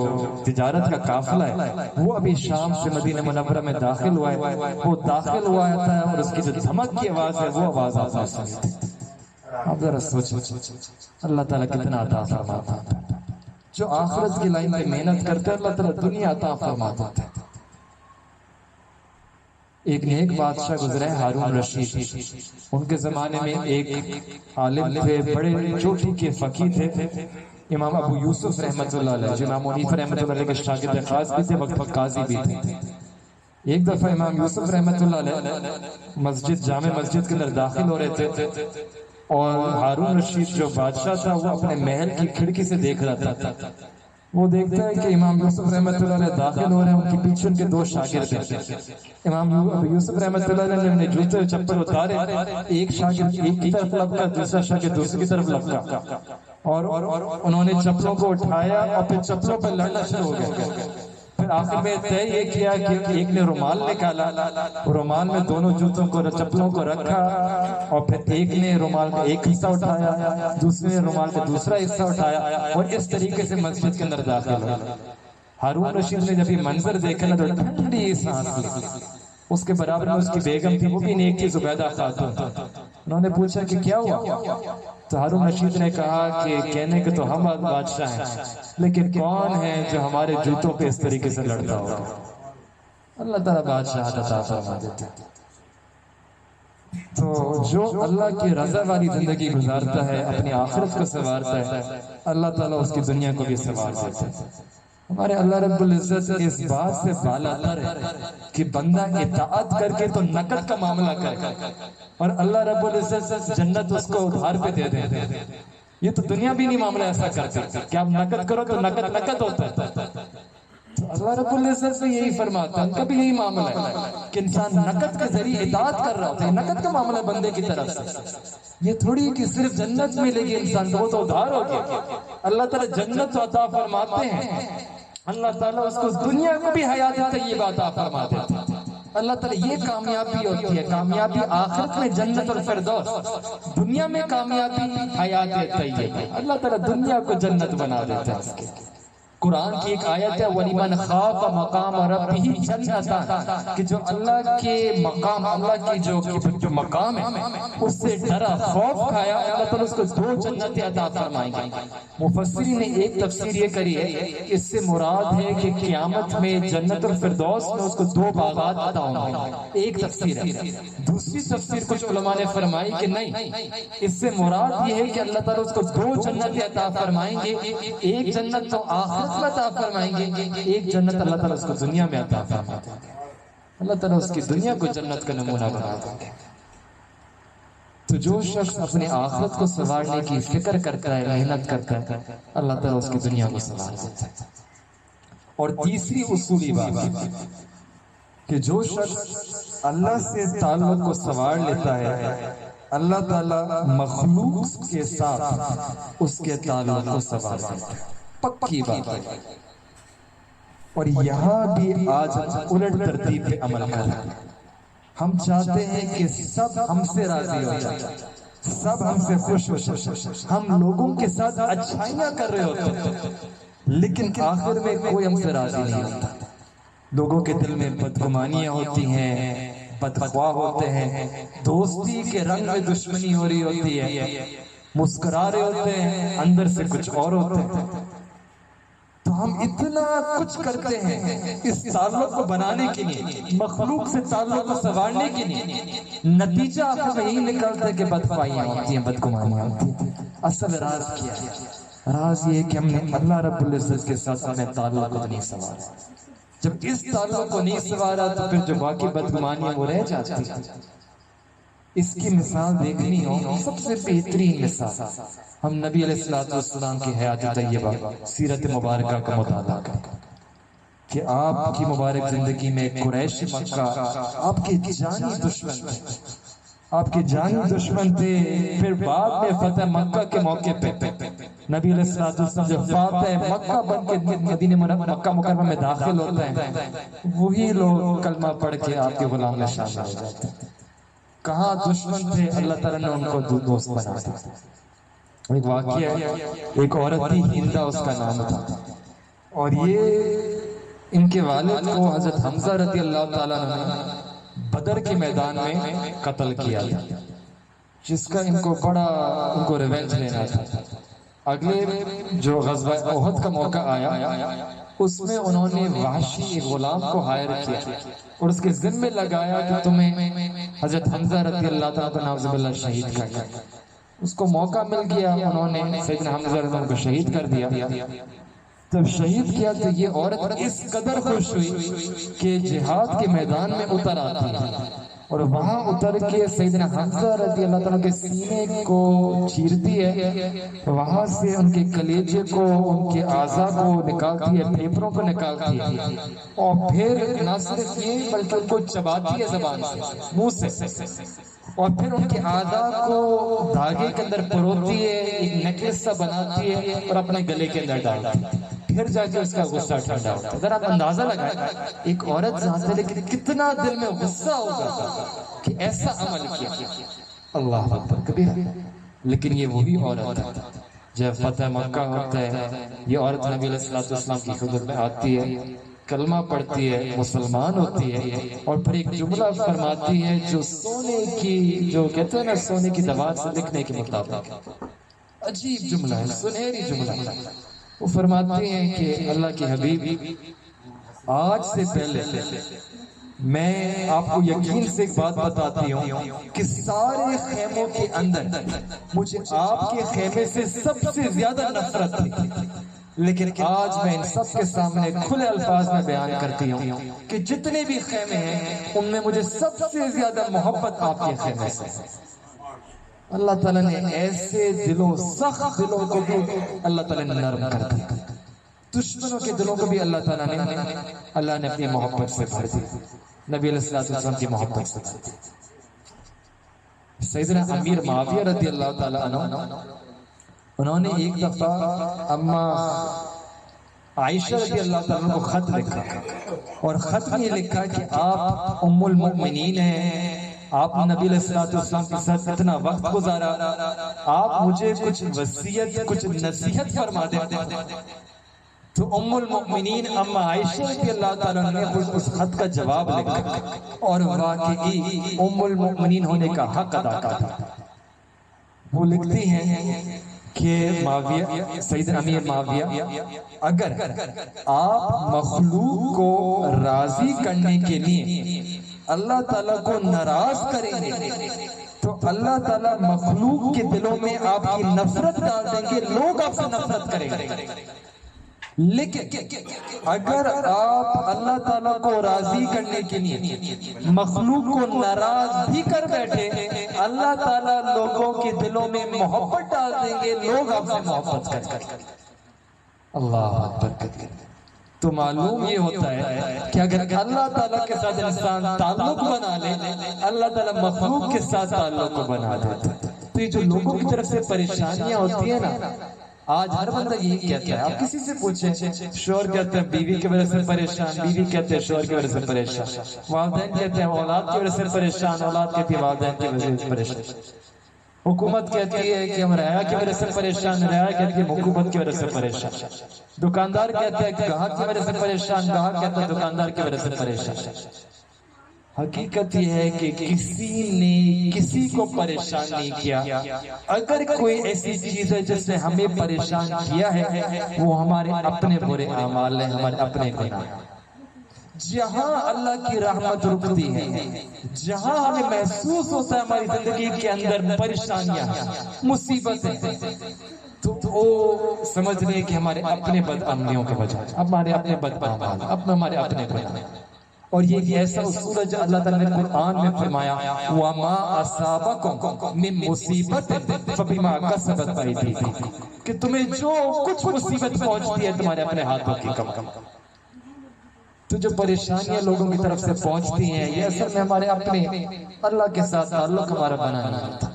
تجارت کا قافلہ ہے وہ ابھی شام سے مدینہ منورہ میں داخل ہوا ہے، وہ داخل ہوا ہے اور اس کی جو دھمک کی آواز ہے وہ آواز آپ نے سنی۔ آپ ذرا سوچیں اللہ تعالیٰ کتنا عطا فرماتا ہے، جو آخرت کی لائن میں محنت کرتے ہیں اللہ تعالیٰ دنیا عطا فرماتا ہے۔ ایک نیک بادشاہ گزرے ہارون رشید، ان کے زمانے میں ایک عالم تھے، بڑے چوٹی کے فقیہ تھے، امام ابو یوسف رحمۃ اللہ علیہ، جو امام حنیفہ رحمۃ اللہ علیہ کے شاگرد خاص بھی تھے، وقت قاضی بھی تھے۔ ایک دفعہ امام یوسف رحمۃ اللہ علیہ جامع مسجد کے اندر داخل ہو رہے تھے، اور ہارون رشید جو بادشاہ تھا وہ اپنے محل کی کھڑکی سے دیکھ رہا تھا۔ وہ دیکھتا ہے کہ امام یوسف رحمۃ اللہ علیہ داخل ہو رہے ہیں، ان کے پیچھے ان کے دو شاگرد ہیں۔ امام یوسف رحمۃ اللہ علیہ نے جوتے چپل اتارے، ایک شاگرد ایک کی طرف لپکا، دوسرا شاگرد دوسری کی طرف لپکا، اور انہوں نے چپلوں کو اٹھایا اور پھر چپلوں پر لڑنا شروع ہو گیا۔ پھر آخر میں طے یہ کیا کہ ایک نے رومال نکالا، رومال میں دونوں جوتوں کو چپلوں کو رکھا، اور پھر ایک نے رومال کا ایک حصہ اٹھایا، دوسرے نے رومال کا دوسرا حصہ اٹھایا، اور اس طریقے سے مسجد کے اندر داخل ہوا۔ ہارون رشید نے جب یہ منظر دیکھا نا تو ٹھنڈی سانس لی۔ اس کے برابر میں اس کی بیگم تھی، وہ بھی نیک تھی، زبیدہ خاتون۔ انہوں نے پوچھا کہ کیا ہوا؟ تو ہارون رشید نے کہا کہ کہنے کے تو ہم بادشاہ ہیں، لیکن کون ہے جو ہمارے جوتوں پہ اس طریقے سے لڑتا ہوگا؟ اللہ تعالیٰ بادشاہت عطا فرما دیتے ہیں۔ تو جو اللہ کی رضا والی زندگی گزارتا ہے، اپنی آخرت کو سنوارتا ہے، اللہ تعالیٰ اس کی دنیا کو بھی سنوار دیتا ہے۔ ہمارے اللہ رب العزت اس بات سے بالا تر ہے کہ بندہ اطاعت کر کے تو نقد کا معاملہ کرے، اور اللہ رب العزت جنت اس کو ادھار پہ دے دے۔ یہ تو دنیا بھی نہیں معاملہ ایسا کرتے کہ آپ نقد کرو تو نقد ہوتا ہے۔ تو اللہ رب العزت سے یہی فرماتا ہے، ان کا بھی یہی معاملہ ہے کہ انسان نقد کے ذریعے اطاعت کر رہا ہوتا ہے۔ نقد کا معاملہ بندے کی طرف سے یہ تھوڑی کہ صرف جنت ملے گی انسان کو، تو ادھار ہو گیا۔ اللہ تعالیٰ جنت عطا فرماتے ہیں، اللہ تعالیٰ اس کو دنیا کو بھی حیات طیبہ عطا فرما دیتے ہیں۔ اللہ تعالیٰ یہ کامیابی ہوتی ہے، کامیابی آخرت میں جنت الفردوس، دنیا میں کامیابی حیات طیبہ۔ اللہ تعالیٰ دنیا کو جنت بنا دیتا ہے اس کے۔ قرآن کی ایک آیت ہے وَلِمَنْ خَافَ مَقَامَ رَبِّهِ جَنَّتَانِ، کہ جو اللہ کے مقام، اللہ کی جو مقام ہے اس سے ڈرا، خوف کھایا، اللہ تعالیٰ اس کو دو جنتیں عطا فرمائیں گے۔ مفسرین نے ایک تفسیر یہ کری ہے، اس سے مراد ہے کہ قیامت میں جنت الفردوس میں اس کو دو باغات عطا ہوں گے، ایک تفسیر ہے۔ دوسری تفسیر کچھ علماء نے فرمائی کہ نہیں، اس سے مراد یہ ہے کہ اللہ تعالیٰ اس کو دو جنتیں عطا فرمائیں گے، ایک جنت تو آخرت عطا فرمائیں گے، ایک جنت اللہ تعالیٰ اس کو دنیا میں عطا فرما دیں گے۔ اللہ تعالیٰ اس کی دنیا کو جنت کا نمونہ بنا دیں گے۔ تو جو شخص اپنے آخرت کو سنوارنے کی فکر کرتا ہے، محنت کرتا ہے، اللہ تعالیٰ اس کی دنیا کو سنوار دیتا ہے۔ اور تیسری اصولی بات کہ جو شخص اللہ سے تعلق کو سنوار لیتا ہے، اللہ تعالیٰ مخلوق کے ساتھ اس کے تعلق کو سنوار دیتا ہے۔ پکی بات ہے۔ اور یہاں بھی آج الٹ ترتیب پہ عمل کر رہے ہیں۔ ہم چاہتے ہیں کہ سب ہم سے راضی ہو جائے، سب ہم سے خوش ہو جائے، ہم لوگوں کے ساتھ اچھائیاں کر رہے ہوتے ہیں، لیکن آخر میں کوئی ہم سے راضی نہیں ہوتا۔ لوگوں کے دل میں بدگمانیاں ہوتی ہیں، بدخواہ ہوتے ہیں، دوستی کے رنگ میں دشمنی ہو رہی ہوتی ہے، مسکرا رہے ہوتے ہیں، اندر سے کچھ اور ہوتے ہیں۔ تو ہم اتنا کچھ کرتے ہیں اس تعلق کو بنانے کے لیے، مخلوق سے تعلق کو سنوارنے کے لیے، نتیجہ آخر میں یہی نکلتا ہے کہ بدخواہیاں ہوتی ہیں، بدگمانیاں ہوتی ہیں۔ اصل راز کیا ہے؟ راز یہ ہے کہ ہم نے اللہ رب العزت کے ساتھ اپنے تعلق کو نہیں سنوارا. جب اس تعلق کو نہیں سنوارا تو پھر جو باقی بدگمانی ہے وہ رہ جاتی ہے. اس کی مثال دیکھنی ہو، سب سے بہترین مثال ہم نبی علیہ السلام کی حیات طیبہ سیرت مبارکہ کا مطالعہ کریں کہ آپ کی مبارک زندگی میں قریش مکہ آپ کے جانی دشمن تھے، آپ کے جانی دشمن تھے. پھر بعد میں فتح مکہ کے موقع پہ نبی علیہ السلام جو فاتح مکہ بن کے مدینہ مکہ مکرمہ میں داخل ہوتے ہیں، وہی لوگ کلمہ پڑھ کے آپ کے غلام میں شامل ہو جاتے ہیں. کہاں دشمن تھے، اللہ تعالیٰ نے ان کو دوست بنا دیا. ایک واقعہ ہے، ایک عورت تھی ہندہ اس کا نام تھا، اور یہ ان کے والد کو حضرت حمزہ رضی اللہ تعالیٰ نے بدر کے میدان میں قتل کیا تھا، جس کا ان کو بڑا ان کو ریونج لینا تھا. اگلے جو غزوہ احد کا موقع آیا اس میں انہوں نے وحشی ایک غلام کو ہائر کیا اور اس کے ذمہ لگایا کہ تمہیں حضرت حمزہ رضی اللہ تعالیٰ کو نعوذ باللہ شہید کرنا. اس کو موقع مل گیا، انہوں نے سیدنا حمزہ رضی اللہ کو شہید کر دیا. جب شہید کیا تو یہ عورت اس قدر خوش ہوئی کہ جہاد کے میدان میں اتر آتی ہے اور وہاں اتر کے سیدنا حمزہ رضی اللہ تعالیٰ کے سینے کو چیرتی ہے، وہاں سے ان کے کلیجے کو، ان کے اعضاء کو نکالتی ہے، پھیپھڑوں کو نکالتی ہے، اور پھر نہ صرف یہ بلکہ ان کو چباتی ہے زبان سے، منہ سے، اور پھر ان کے اعضاء کو دھاگے کے اندر پروتی ہے، ایک نیکلس سا بناتی ہے اور اپنے گلے کے اندر ڈالتی ہے. پھر جا کے اس کا غصہ ٹھنڈا ہوتا ہے. اگر آپ اندازہ لگائیں ایک عورت جانتے ہیں لیکن کتنا دل میں غصہ ہوگا کہ ایسا عمل کیا. اللہ اکبر کبیر. لیکن یہ وہی عورت ہے جب فتح مکہ ہوتا ہے، یہ عورت نبی علیہ السلام کی خدمت میں آتی ہے، کلمہ پڑھتی ہے، مسلمان ہوتی ہے، اور پھر ایک جملہ فرماتی ہے جو سونے کی، جو کہتے ہیں نا سونے کی دیوار سے لکھنے کے مطابق عجیب جملہ ہے، سنہری جملہ ہے. وہ فرماتے ہیں کہ اللہ کے حبیب، آج سے پہلے میں آپ کو یقین سے ایک بات بتاتی ہوں کہ سارے خیموں کے اندر مجھے آپ کے خیمے سے سب سے زیادہ نفرت تھی، لیکن آج میں ان سب کے سامنے کھلے الفاظ میں بیان کرتی ہوں کہ جتنے بھی خیمے ہیں ان میں مجھے سب سے زیادہ محبت آپ کے خیمے سے. اللہ تعالیٰ نے ایسے دلوں، سخت دلوں کو بھی اللہ تعالیٰ نے نرم کر دیا، دشمنوں کے دلوں کو بھی اللہ تعالیٰ نے اپنی محبت سے بھر دیا، نبی علیہ السلام کی محبت سے بھر دیا. سیدنا امیر معاویہ رضی اللہ تعالیٰ عنہ، انہوں نے ایک دفعہ اما عائشہ رضی اللہ تعالیٰ کو خط لکھا، اور خط میں یہ لکھا کہ آپ ام المؤمنین ہیں، آپ نبی علیہ السلام کے ساتھ اتنا وقت گزارا، آپ مجھے کچھ وصیت، کچھ نصیحت فرما دیں. تو ام المؤمنین اما عائشہ رضی اللہ تعالیٰ نے اس خط کا جواب لکھا، اور واقعی ام المؤمنین ہونے کا حق ادا کرا. وہ لکھتی ہیں کہ معاویہ، سیدنا امیر معاویہ، اگر آپ مخلوق کو راضی کرنے کے لیے اللہ تعالیٰ کو ناراض کریں گے تو اللہ تعالیٰ مخلوق کے دلوں میں آپ کی نفرت ڈال دیں گے، لوگ آپ سے نفرت کریں گے. لیکن اگر آپ اللہ تعالیٰ کو راضی کرنے کے لیے مخلوق کو ناراض بھی کر بیٹھے، اللہ تعالیٰ لوگوں کے دلوں میں محبت ڈال دیں گے، لوگ آپ سے محبت کریں گے. اللہ اکبر. تو معلوم یہ ہوتا ہے کہ اگر اللہ تعالیٰ کے ساتھ انسان تعلق بنا لے، اللہ تعالیٰ مخلوق کے ساتھ تعلق کو بنا دیتا ہے. تو یہ جو لوگوں کی طرف سے پریشانیاں ہوتی ہیں نا، آج ہر بندہ یہی کہتا ہے. آپ کسی سے پوچھیں، شوہر کہتے ہیں بیوی کی وجہ سے پریشان، بیوی کہتے ہیں شوہر کی وجہ سے پریشان، والدین کہتے ہیں اولاد کی وجہ سے پریشان، اولاد کہتی ہے والدین کی وجہ سے پریشان، حکومت کہتی ہے کہ ہم رعایا کی وجہ سے پریشان، رعایا کہتی ہے حکومت کی وجہ سے پریشان، دکاندار کہتے ہیں گاہک کی وجہ سے پریشان، گاہک کہتا ہے دکاندار کی وجہ سے پریشان. حقیقت یہ ہے کہ کسی نے کسی کو پریشان نہیں کیا. اگر کوئی ایسی چیز ہے جس نے ہمیں پریشان کیا ہے، وہ ہمارے اپنے برے اعمال ہیں، ہمارے اپنے گناہ. جہاں اللہ کی رحمت رکتی ہے، جہاں ہمیں محسوس ہوتا ہے ہماری زندگی کے اندر پریشانیاں، مصیبتیں، تو وہ سمجھ لیں کہ ہمارے اپنے بدعملیوں کی وجہ ہے، ہمارے اپنے بدعمال، ہمارے اپنے گناہ۔ اور یہ ایسا اصول ہے جو اللہ تعالیٰ نے قرآن میں فرمایا وَمَا أَصَابَكُم مِّن مُّصِيبَةٍ فَبِمَا كَسَبَتْ أَيْدِيكُم، کہ تمہیں جو کچھ مصیبت پہنچتی ہے تمہارے اپنے ہاتھوں کی کمائی۔ تو جو پریشانیاں لوگوں کی طرف سے پہنچتی ہیں یہ اصل میں ہمارے اپنے اللہ کے ساتھ تعلق ہمارا بنا نہیں ہوتا۔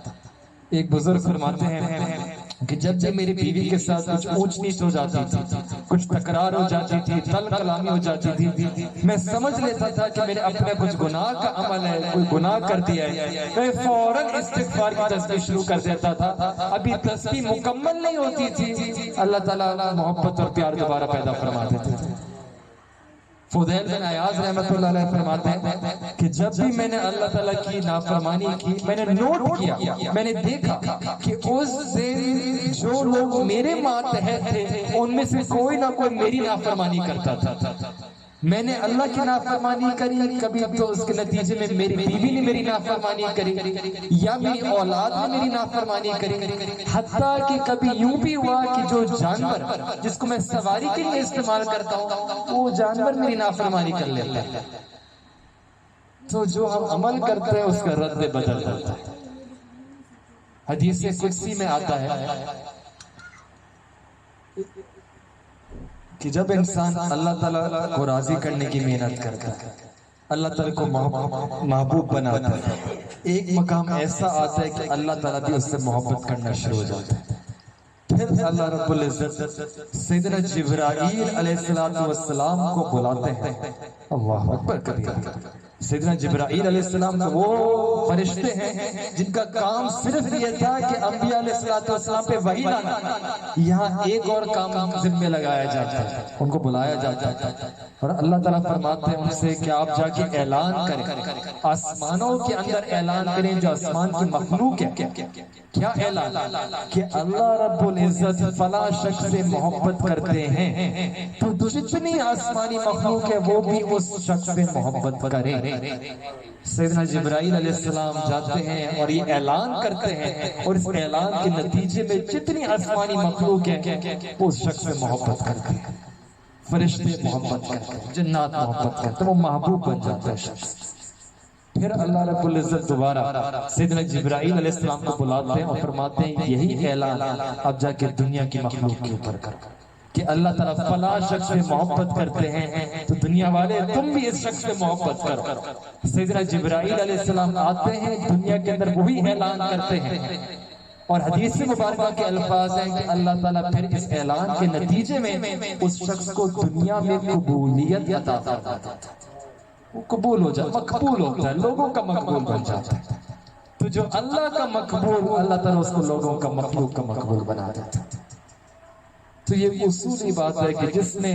ایک بزرگ فرماتے ہیں کہ جب بھی میری بیوی کے ساتھ کچھ اونچ نیچ ہو جاتی تھی، کچھ تکرار ہو جاتی تھی، تل کلامی ہو جاتی تھی، میں سمجھ لیتا تھا کہ میرے اپنے کچھ گناہ کا عمل ہے، کوئی گناہ کر دیا ہے، میں فوراً استغفار کی تسبیح شروع کر دیتا تھا۔ ابھی تسبیح مکمل نہیں ہوتی تھی، اللہ تعالیٰ محبت اور پیار دوبارہ پیدا فرما دیتے تھے۔ فضیل بن عیاض رحمۃ اللہ علیہ فرماتے ہیں کہ جب بھی میں نے اللہ تعالیٰ کی نافرمانی کی، میں نے نوٹ کیا، میں نے دیکھا کہ اس دن جو لوگ میرے ماتحت تھے ان میں سے کوئی نہ کوئی میری نافرمانی کرتا تھا۔ میں نے اللہ کی نافرمانی کری، کبھی تو اس کے نتیجے میں میری بیوی نے میری نافرمانی کری یا میری اولاد نے میری نافرمانی کری، حتیٰ کہ کبھی یوں بھی ہوا کہ جو جانور جس کو میں سواری کے لیے استعمال کرتا ہوں وہ جانور میری نافرمانی کر لیتا ہے۔ تو جو ہم عمل کرتے ہیں اس کا رد بدل جاتا ہے۔ حدیث قدسی میں آتا ہے کہ جب انسان اللہ تعالیٰ کو راضی کرنے کی محنت کرتا ہے، اللہ تعالیٰ کو محبوب بناتا ہے، ایک مقام ایسا آتا ہے کہ اللہ تعالیٰ بھی اس سے محبت کرنا شروع ہو جاتا ہے۔ پھر اللہ رب العزت سیدنا جبرائیل علیہ السلام کو بلاتے ہیں۔ اللہ اکبر کبیرہ۔ سیدنا جبرائیل علیہ السلام تو وہ فرشتے ہیں جن کا کام صرف یہ تھا کہ انبیاء علیہ السلام پہ وحی لانا۔ یہاں ایک اور کام ذمہ لگایا جاتا ہے، ان کو بلایا جاتا ہے اور اللہ تعالیٰ فرماتے ہیں ان سے کہ آپ جا کے اعلان کریں، آسمانوں کے اندر اعلان کریں جو آسمان کی مخلوق ہے۔ کیا اعلان؟ کہ اللہ رب العزت فلاں شخص سے محبت کرتے ہیں، تو جتنی آسمانی مخلوق ہے وہ بھی اس شخص سے محبت کریں۔ سیدنا جبرائیل علیہ السلام جاتے ہیں اور یہ اعلان کرتے ہیں، اور اس اعلان کے نتیجے میں جتنی آسمانی مخلوق ہے وہ اس شخص سے محبت کرتے ہیں، فرشتے محبت کرتے ہیں، جنات محبت کرتے ہیں، وہ محبوب بن جاتا ہے شخص۔ پھر اللہ رب العزت دوبارہ سیدنا جبرائیل علیہ السلام کو بلاتے ہیں اور فرماتے ہیں یہی اعلان اب جا کے دنیا کی مخلوق کے اوپر کر کہ اللہ تعالیٰ فلاں شخص سے محبت کرتے ہیں تو دنیا والے تم بھی اس شخص سے محبت کرو۔ سیدنا جبرائیل علیہ السلام آتے ہیں، دنیا کے اندر وہی اعلان کرتے ہیں، اور حدیث مبارکہ کے الفاظ ہیں کہ اللہ تعالیٰ پھر اس اعلان کے نتیجے میں اس شخص کو دنیا میں قبولیت عطا فرماتا ہے، وہ قبول ہو جاتا ہے، مقبول ہوتا ہے، لوگوں کا مقبول بن جاتا ہے۔ تو جو اللہ کا مقبول، اللہ تعالیٰ اس کو لوگوں کا مخلوق کا مقبول بنا دیتا ہے۔ تو یہ اصولی بات ہے کہ جس نے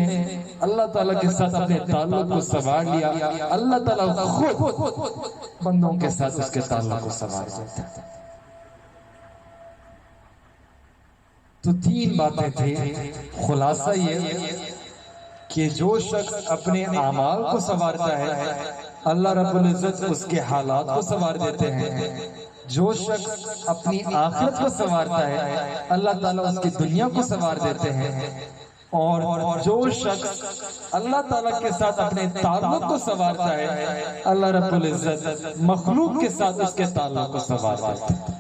اللہ تعالیٰ کے ساتھ اپنے تعلق کو سنوار لیا، اللہ تعالیٰ خود بندوں کے ساتھ اس کے تعلق کو سنوار دیتا ہے۔ تو تین باتیں تھیں، خلاصہ یہ کہ جو شخص اپنے اعمال کو سنوارتا ہے اللہ رب العزت اس کے حالات کو سنوار دیتے ہیں، جو شخص اپنی آخرت کو سنوارتا ہے اللہ تعالیٰ اس کی دنیا کو سنوار دیتے ہیں، اور جو شخص اللہ تعالیٰ کے ساتھ اپنے تعلق کو سنوارتا ہے اللہ رب العزت مخلوق کے ساتھ اس کے تعلق کو سنوار دیتے ہیں۔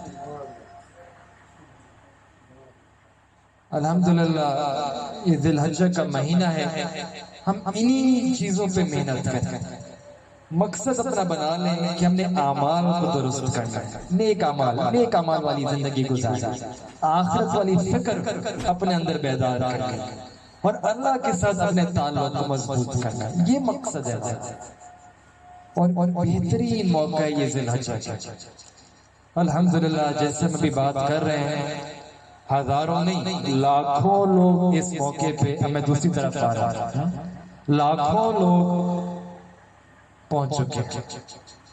الحمدللہ یہ ذی الحجہ کا مہینہ ہے، ہم انہی چیزوں پہ محنت کریں، مقصد اپنا بنا لیں کہ ہم نے اعمال کو درست کرنا ہے، نیک اعمال والی زندگی گزارنا، آخرت والی فکر اپنے اندر بیدار کرنا اور اللہ کے ساتھ اپنے تعلق کو مضبوط کرنا، یہ مقصد ہے۔ اور بہترین موقع ہے یہ ذی الحجہ کا۔ الحمدللہ جیسے ہم ابھی بات کر رہے ہیں، ہزاروں نہیں لاکھوں لوگ اس موقع پہ، ہمیں دوسری طرف آ رہا ہے، لاکھوں لوگ پہنچ چکے ہیں،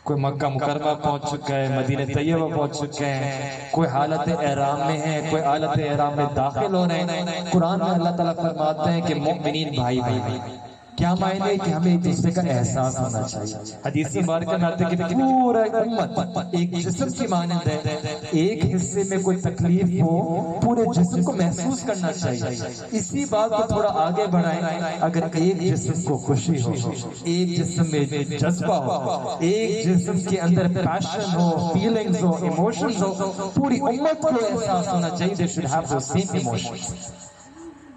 کوئی مکہ مکرمہ پہنچ چکا ہے، مدینہ طیبہ پہنچ چکے ہیں، کوئی حالت احرام میں ہے، کوئی حالت احرام میں داخل ہو رہے ہیں۔ قرآن میں اللہ تعالیٰ فرماتے ہیں کہ مومنین بھائی بھائی، کیا معنی کہ ہمیں ایک دوسرے کا احساس ہونا چاہیے. حدیث مبارکہ میں آتا ہے کہ پورا امت ایک جسم کی مانند ہے, ایک حصے میں کوئی تکلیف ہو پورے جسم کو محسوس کرنا چاہیے. اسی بات کو تھوڑا آگے بڑھائیں, اگر ایک جسم کو خوشی ہو, ایک جسم میں جذبہ ہو, ایک جسم کے اندر پیشن ہو, فیلنگز ہو, ایموشنز ہو, پوری امت کو احساس ہونا چاہیے they should have those same emotions.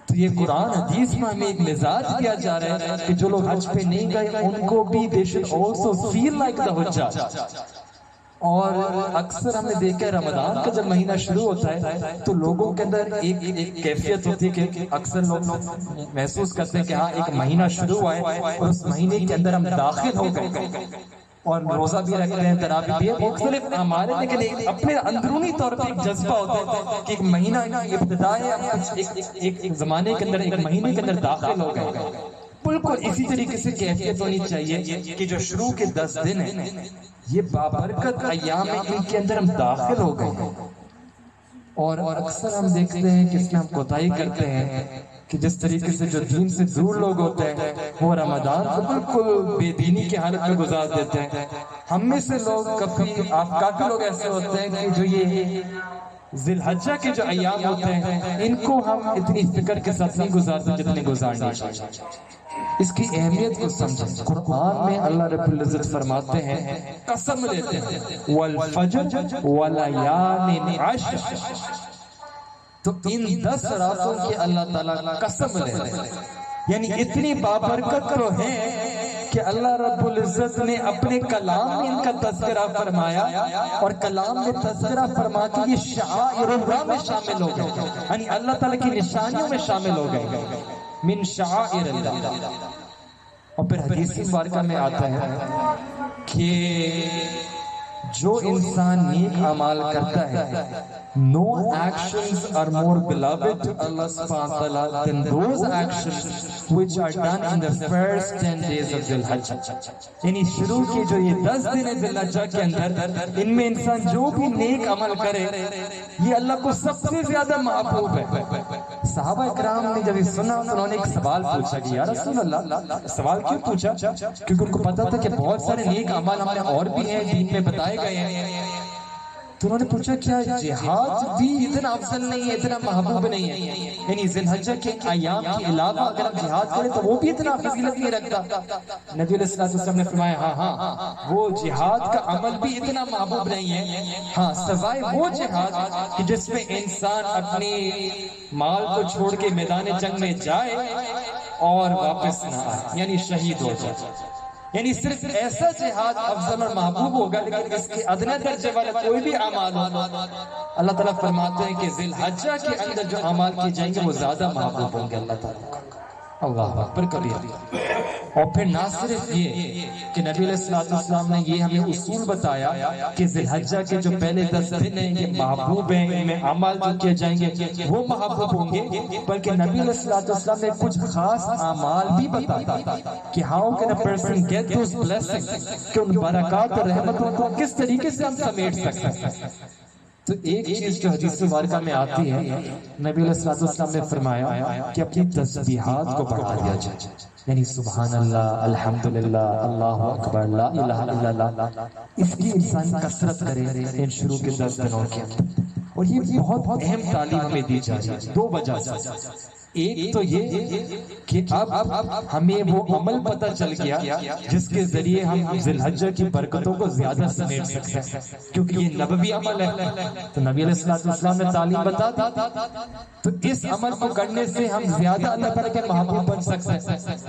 تو یہ قرآن حدیث میں ہمیں ایک مزاج دیا جا رہا ہے کہ جو لوگ حج پہ نہیں گئے ان کو بھی they should also feel like the حجاج. اور اکثر ہم نے دیکھا ہے رمضان کا جب مہینہ شروع ہوتا ہے تو لوگوں کے اندر ایک کیفیت ہوتی ہے کہ اکثر لوگ محسوس کرتے ہیں کہ ہاں ایک مہینہ شروع ہوا ہے اور اس مہینے کے اندر ہم داخل ہو گئے, اور روزہ بھی رکھتے ہیں, تراویح بھی, مختلف ہمارے, لیکن اپنے اندرونی طور پر ایک جذبہ ہوتا ہے کہ ایک مہینہ ابتدا ہے, ایک زمانے کے اندر, ایک مہینے کے اندر داخل ہو گئے. بالکل اسی طریقے سے کیفیت ہونی چاہیے کہ جو شروع کے 10 دن ہیں یہ بابرکت ایام ہیں, ان کے اندر ہم داخل ہو گئے. اور اکثر ہم دیکھتے ہیں کہ اس میں ہم کوتاہی کرتے ہیں کہ جس طریقے سے جو دین سے دور لوگ ہوتے ہیں وہ رمضان کو بالکل بے دینی کی حالت میں گزار دیتے ہیں. ہم میں سے لوگ کافی لوگ ایسے ہوتے ہیں کہ جو یہ ذی الحجہ کے جو ایام ہوتے ہیں ان کو ہم اتنی فکر کے ساتھ نہیں گزارتے جتنے گزارنے چاہیے. اس کی اہمیت کو سمجھیں. قرآن میں اللہ رب العزت فرماتے ہیں, قسم لیتے ہیں والفجر ولیال عشر, تو ان 10 راتوں کی اللہ تعالیٰ قسم لیتے ہیں, یعنی اتنی بابرکت تو ہے کہ اللہ رب العزت نے اپنے کلام میں ان کا تذکرہ فرمایا, اور کلام میں تذکرہ فرما کے یہ شعائر اللہ میں شامل ہو گئے, یعنی اللہ تعالیٰ کی نشانیوں میں شامل ہو گئے, من شعائر اللہ. اور پھر حدیث مبارکہ میں آتا ہے کہ جو انسان نیک اعمال کرتا ہے, no actions are more beloved to Allah subhanahu wa ta'ala than those actions which are done in the first 10 days of Dhul Hajj. یعنی شروع کی جو یہ 10 دن ہے ذی الحجہ کے اندر, ان میں انسان جو بھی نیک عمل کرے یہ اللہ کو سب سے زیادہ محبوب ہے. صحابہ اکرام نے جب یہ سنا تو انہوں نے ایک سوال پوچھا کہ یا رسول اللہ, سوال کیوں پوچھا؟ کیونکہ ان کو پتا تھا کہ بہت سارے نیک اعمال ہم نے اور بھی ہیں دین میں بتائے گئے ہیں. تو انہوں نے پوچھا کیا جہاد بھی اتنا افضل نہیں ہے, اتنا محبوب نہیں ہے؟ یعنی ذی الحجہ کے ایام کے علاوہ اگر ہم جہاد کریں تو وہ بھی اتنا فضیلت نہیں رکھتا. نبی علیہ الصلوۃ والسلام نے فرمایا ہاں وہ جہاد کا عمل بھی اتنا محبوب نہیں ہے, ہاں سوائے وہ جہاد کہ جس میں انسان اپنی مال کو چھوڑ کے میدان جنگ میں جائے اور واپس نہ آئے, یعنی شہید ہو جائے. یعنی صرف ایسا جہاد افضل اور محبوب ہوگا, لیکن اس کے ادنی درجے والے کوئی بھی اعمال ہو, اللہ تعالیٰ فرماتے ہیں کہ ذی الحجہ کے اندر جو اعمال کیے جائیں گے وہ زیادہ محبوب ہوں گے اللہ تعالیٰ. اللہ اکبر کبیر. اور پھر نہ صرف یہ کہ نبی علیہ الصلوۃ والسلام نے یہ ہمیں اصول بتایا کہ ذی الحجہ کے جو پہلے 10 دن ہیں یہ محبوب ہیں, ان میں اعمال جو کیے جائیں گے وہ محبوب ہوں گے, بلکہ نبی علیہ الصلوۃ والسلام نے کچھ خاص اعمال بھی بتایا کہ how can a person get those blessings, کہ ان برکات اور رحمتوں کو کس طریقے سے ہم سمیٹ سکتے ہیں. تو ایک چیز جو حدیث مبارکہ میں آتی ہے, نبی علیہ الصلوۃ والسلام نے فرمایا کہ اپنی تسبیحات کو بڑھا دیا جائے, یعنی سبحان اللہ, الحمدللہ, اللہ اکبر, لا الہ الا اللہ, اس کی انسان کثرت کرے ان شروع کے 10 دنوں کے اندر. اور یہ بہت اہم تعلیم ہمیں دی جا رہی ہے 2 وجہ سے. ایک تو یہ کہ اب ہمیں وہ عمل پتہ چل گیا جس کے ذریعے ہم ذی الحجہ کی برکتوں کو زیادہ سمیٹ سکتے ہیں, کیونکہ یہ نبوی عمل ہے. تو نبی علیہ الصلوۃ والسلام نے تعلیم بتا دی, تو اس عمل کو کرنے سے ہم زیادہ اللہ تعالیٰ کے محبوب بن سکتے ہیں.